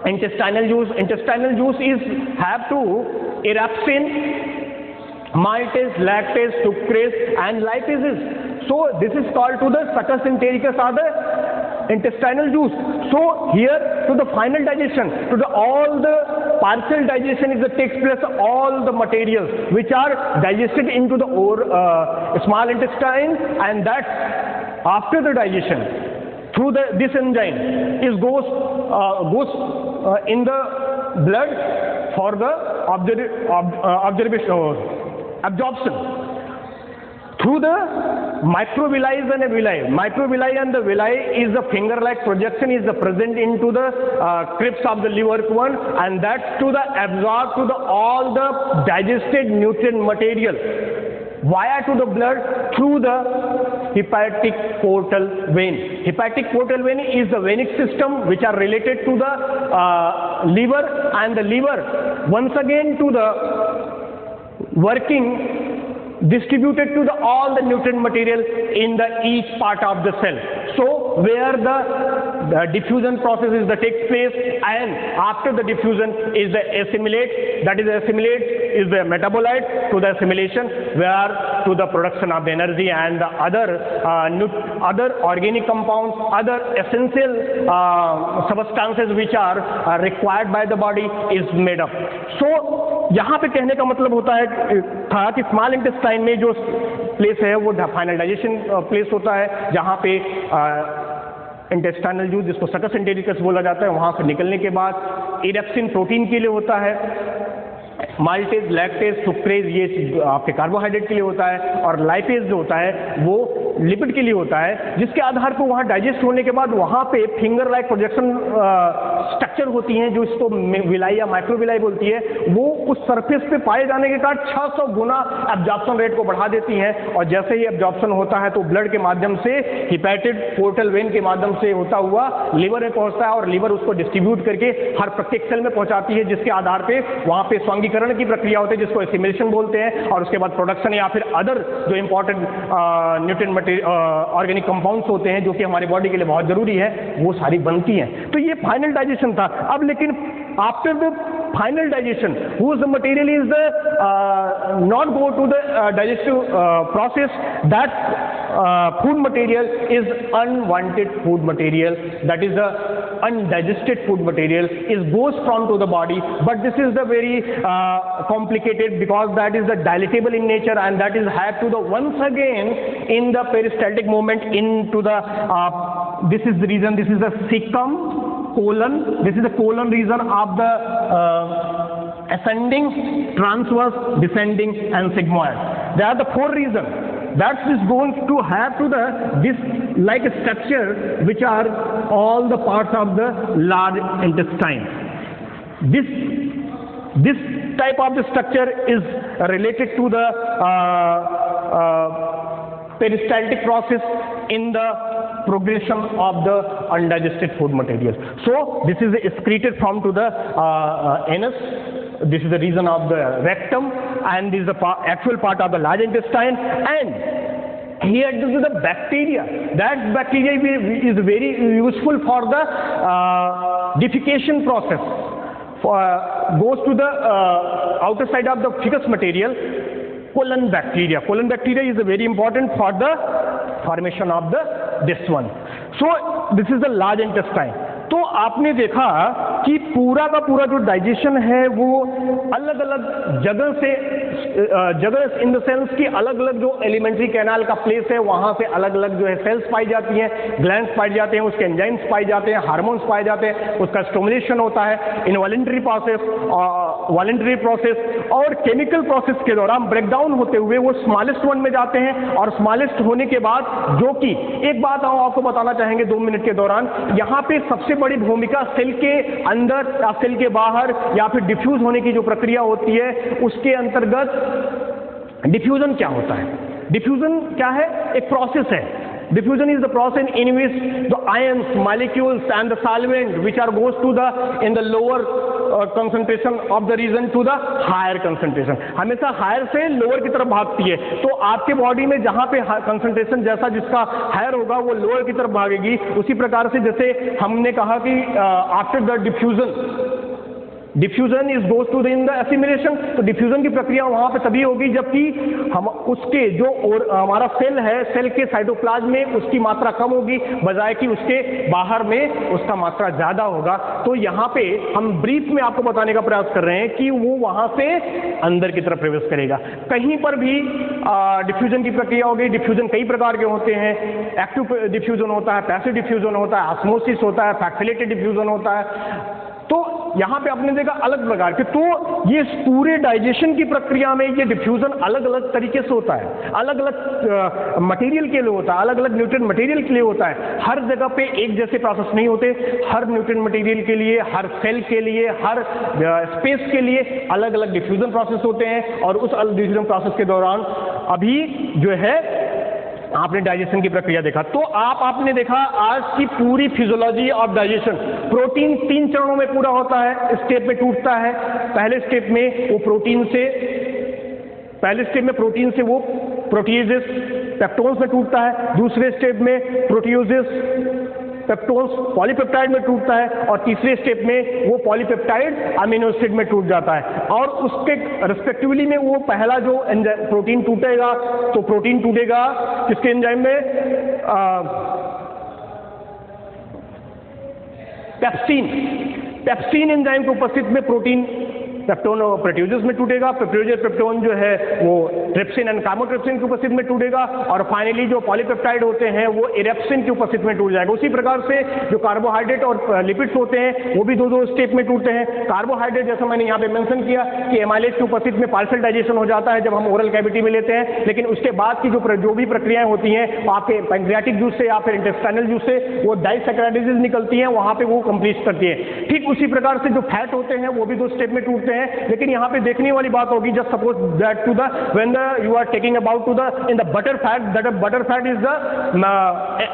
intestinal juice. Intestinal juice is have to eruption, maltase, lactase, sucrase and lipases. So this is called to the succus entericus or the intestinal juice. So here to the final digestion, to the all the partial digestion is the takes place, all the materials which are digested into the small intestine, and that after the digestion through this enzyme is goes in the blood for the absorption through the microvilli and the villi. Microvilli and the villi is the finger-like projection is the present into the crypts of the liver one, and that's to the absorb to the all the digested nutrient material via to the blood through the hepatic portal vein. Hepatic portal vein is the venic system which are related to the liver, and the liver once again to the working distributed to the all the nutrient material in the each part of the cell. So where the diffusion process is that takes place, and after the diffusion is the assimilate, that is assimilate is the metabolite to the assimilation, where to the production of the energy and the other organic compounds, other essential substances which are required by the body is made up. So यहाँ पे कहने का मतलब होता है था कि small intestine में जो प्लेस है वो फाइनल डाइजेशन प्लेस होता है, जहाँ पे इंटेस्टाइनल जूस जिसको सकस एंटेरिकस बोला जाता है, वहाँ से निकलने के बाद इरेप्सिन प्रोटीन के लिए होता है, माल्टेज, लैक्टेज, सुक्रेज ये आपके कार्बोहाइड्रेट के लिए होता है, और लाइपेज जो होता है वो लिपिड के लिए होता है, जिसके आधार पर वहाँ डाइजेस्ट होने के बाद वहाँ पे फिंगर लाइक प्रोजेक्शन स्ट्रक्चर होती हैं जो इसको विलाई या माइक्रोविलाई बोलती है, वो उस सरफेस पे पाए जाने के कारण 600 गुना एब्जॉर्प्शन रेट को बढ़ा देती हैं, और जैसे ही एब्जॉर्प्शन होता है तो ब्लड के माध्यम से हिपैटिक पोर्टल वेन के माध्यम से होता हुआ लिवर में पहुँचता है, और लिवर उसको डिस्ट्रीब्यूट करके हर प्रत्येक सेल में पहुँचाती है, जिसके आधार पर वहाँ पे स्वांगीकरण की प्रक्रिया होती है जिसको एसिमिलेशन बोलते हैं, और उसके बाद प्रोडक्शन या फिर अदर जो इंपॉर्टेंट न्यूट्रिएंट ऑर्गेनिक कंपाउंड्स होते हैं जो कि हमारे बॉडी के लिए बहुत जरूरी है, वो सारी बनती हैं. तो ये फाइनल डाइजेशन था. अब लेकिन after the final digestion, whose the material is the not go to the digestive process, that food material is unwanted food material, that is the undigested food material, is goes from to the body, but this is the very complicated because that is the dilatable in nature, and that is have to the once again in the peristaltic movement into the this is the reason, this is the cecum colon, this is the colon region of the ascending, transverse, descending and sigmoid. There are the four regions that is going to have to the this like a structure which are all the parts of the large intestine. This type of the structure is related to the peristaltic process in the progression of the undigested food material. So this is excreted from to the anus. This is the region of the rectum, and this is the actual part of the large intestine, and here this is the bacteria. That bacteria is very useful for the defecation process. Goes to the outer side of the fecal material. Colon bacteria. Colon bacteria is very important for the formation of this one. So this is the large intestine. तो आपने देखा कि पूरा का पूरा जो digestion है वो अलग अलग जगह से, जगह इन द सेंस कि अलग अलग जो एलिमेंट्री कैनाल का प्लेस है वहाँ से अलग अलग जो है सेल्स पाई जाती हैं, ग्लैंड्स पाए जाते हैं, उसके एंजाइम्स पाए जाते हैं, हार्मोन्स पाए जाते हैं, उसका स्टिमुलेशन होता है, इनवॉलेंटरी प्रोसेस, वॉलेंटरी प्रोसेस और केमिकल प्रोसेस के दौरान ब्रेकडाउन होते हुए वो स्मॉलेस्ट वन में जाते हैं। और स्मॉलेस्ट होने के बाद जो कि एक बात हम आपको बताना चाहेंगे 2 मिनट के दौरान, यहाँ पे सबसे बड़ी भूमिका सेल के अंदर या सेल के बाहर या फिर डिफ्यूज होने की जो प्रक्रिया होती है उसके अंतर्गत डिफ्यूजन क्या होता है। डिफ्यूजन क्या है? एक प्रोसेस है। Diffusion is the process in which the ions, molecules and the solvent which are goes to the in the lower concentration of the region to the higher concentration, हमेशा higher से lower की तरफ भागती है। तो आपके body में जहाँ पे कंसंट्रेशन जैसा जिसका हायर होगा वो लोअर की तरफ भागेगी। उसी प्रकार से जैसे हमने कहा कि after the diffusion is goes to the in the assimilation, तो डिफ्यूजन की प्रक्रिया वहाँ पे तभी होगी जबकि हम उसके जो और हमारा सेल है, सेल के साइटोप्लाज्म में उसकी मात्रा कम होगी बजाय कि उसके बाहर में उसका मात्रा ज़्यादा होगा। तो यहाँ पे हम ब्रीफ में आपको बताने का प्रयास कर रहे हैं कि वो वहाँ से अंदर की तरफ प्रवेश करेगा। कहीं पर भी डिफ्यूजन की प्रक्रिया होगी। डिफ्यूजन कई प्रकार के होते हैं। एक्टिव डिफ्यूजन होता है, पैसिव डिफ्यूजन होता है, ऑस्मोसिस होता है, फैक्सिलेटेड डिफ्यूजन होता है। तो यहाँ पे आपने देखा अलग प्रकार के। तो ये पूरे डाइजेशन की प्रक्रिया में ये डिफ्यूजन अलग अलग तरीके से होता है, अलग अलग मटेरियल के लिए होता है, अलग अलग न्यूट्रिएंट मटेरियल के लिए होता है। हर जगह पे एक जैसे प्रोसेस नहीं होते। हर न्यूट्रिएंट मटेरियल के लिए, हर सेल के लिए, हर स्पेस के लिए अलग अलग डिफ्यूजन प्रोसेस होते हैं। और उस डिफ्यूजन प्रोसेस के दौरान अभी जो है आपने डाइजेशन की प्रक्रिया देखा। तो आपने देखा आज की पूरी फिजियोलॉजी ऑफ डाइजेशन। प्रोटीन 3 चरणों में पूरा होता है, स्टेप में टूटता है। पहले स्टेप में वो प्रोटीन से वो प्रोटीजेस पेप्टोन्स में टूटता है। दूसरे स्टेप में प्रोटीओजेस पेप्टोन्स पॉलीपेप्टाइड में टूटता है। और तीसरे स्टेप में वो पॉलीपेप्टाइड अमीनो एसिड में टूट जाता है। और उसके रिस्पेक्टिवली में वो पहला जो प्रोटीन टूटेगा, तो प्रोटीन टूटेगा किसके एंजाइम में? पेप्सिन एंजाइम की उपस्थिति में प्रोटीन पेप्टोन और प्रोटीओजेस में टूटेगा। पेप्टोन जो है वो ट्रिप्सिन एंड काइमोट्रिप्सिन की उपस्थिति में टूटेगा। और फाइनली जो पॉलीपेप्टाइड होते हैं वो इरेप्सिन की उपस्थिति में टूट जाएगा। उसी प्रकार से जो कार्बोहाइड्रेट और लिपिड्स होते हैं वो भी दो स्टेप में टूटते हैं। कार्बोहाइड्रेट जैसा मैंने यहाँ पे मेंशन किया कि एमाइलेज की उपस्थिति में पार्शियल डाइजेशन हो जाता है जब हम ओरल कैविटी में लेते हैं। लेकिन उसके बाद की जो भी प्रक्रियाएं होती हैं आपके पैंक्रियाटिक जूस से या फिर इंटेस्टाइनल जूस से वो डाइसैकराइडेज निकलती हैं, वहाँ पे वो कंप्लीट करती है। ठीक उसी प्रकार से जो फैट होते हैं वो भी 2 स्टेप में टूटते हैं। लेकिन यहाँ पे देखने वाली बात होगी, just suppose that to the when you are taking about to the in the butter fat, that butter fat is the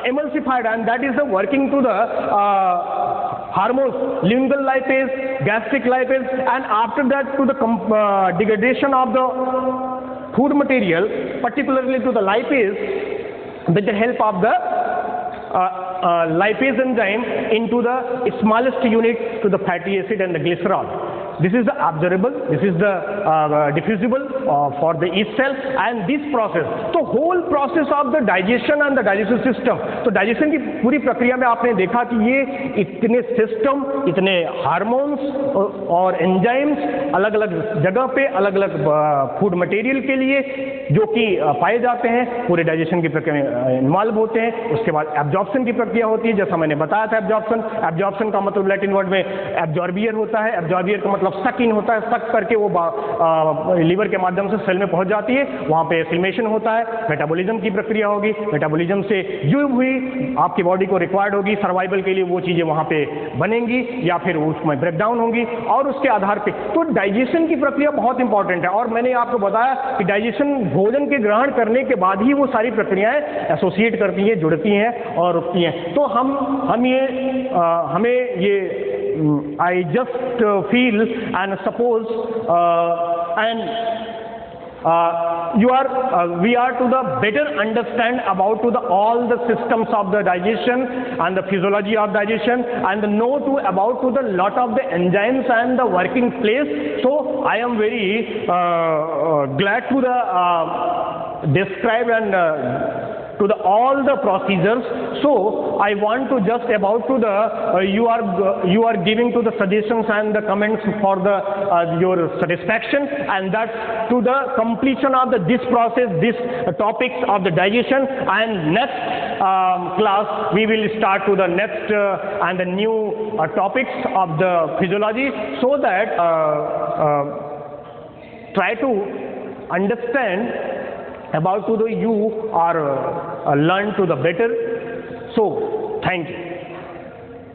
emulsified and that is the working to the hormones, lingual lipase, gastric lipase, and after that to the degradation of the food material, particularly to the lipase, with the help of the lipase enzyme into the smallest unit to the fatty acid and the glycerol. This is the absorbable, this is the diffusible for the yeast cell and this process. तो whole process of the digestion and the digestive system. तो digestion की पूरी प्रक्रिया में आपने देखा कि ये इतने सिस्टम, इतने हार्मोन्स और एंजाइम्स अलग अलग जगह पे अलग अलग फूड मटेरियल के लिए जो कि पाए जाते हैं पूरे डाइजेशन की प्रक्रिया में इन्वॉल्व होते हैं। उसके बाद एब्जॉर्प्शन की प्रक्रिया होती है, जैसा मैंने बताया था। एब्जॉर्प्शन का मतलब लैटिन वर्ड में एब्जॉर्बियर होता है। एब्जॉर्बियर का मतलब सक इन होता है, सक करके वो लीवर के माध्यम से सेल में पहुंच जाती है। वहाँ पे एसिमिलेशन होता है, मेटाबॉलिज्म की प्रक्रिया होगी। मेटाबॉलिज्म से जो भी आपकी बॉडी को रिक्वायर्ड होगी सर्वाइवल के लिए वो चीज़ें वहाँ पे बनेंगी या फिर उसमें ब्रेकडाउन होंगी। और उसके आधार पे तो डाइजेशन की प्रक्रिया बहुत इंपॉर्टेंट है। और मैंने आपको बताया कि डाइजेशन भोजन के ग्रहण करने के बाद ही वो सारी प्रक्रियाएं एसोसिएट करती हैं, जुड़ती हैं और रुकती हैं। तो हमें ये I just feel and suppose and we are to the better understand about to the all the systems of the digestion and the physiology of digestion, and know to about to the lot of the enzymes and the working place. So I am very glad to the describe and to the all the procedures. So I want to just about to the you are giving to the suggestions and the comments for the your satisfaction, and that's to the completion of this process, this topics of the digestion. And next class we will start to the next and the new topics of the physiology, so that try to understand about to the you are learn to the better. So thank you.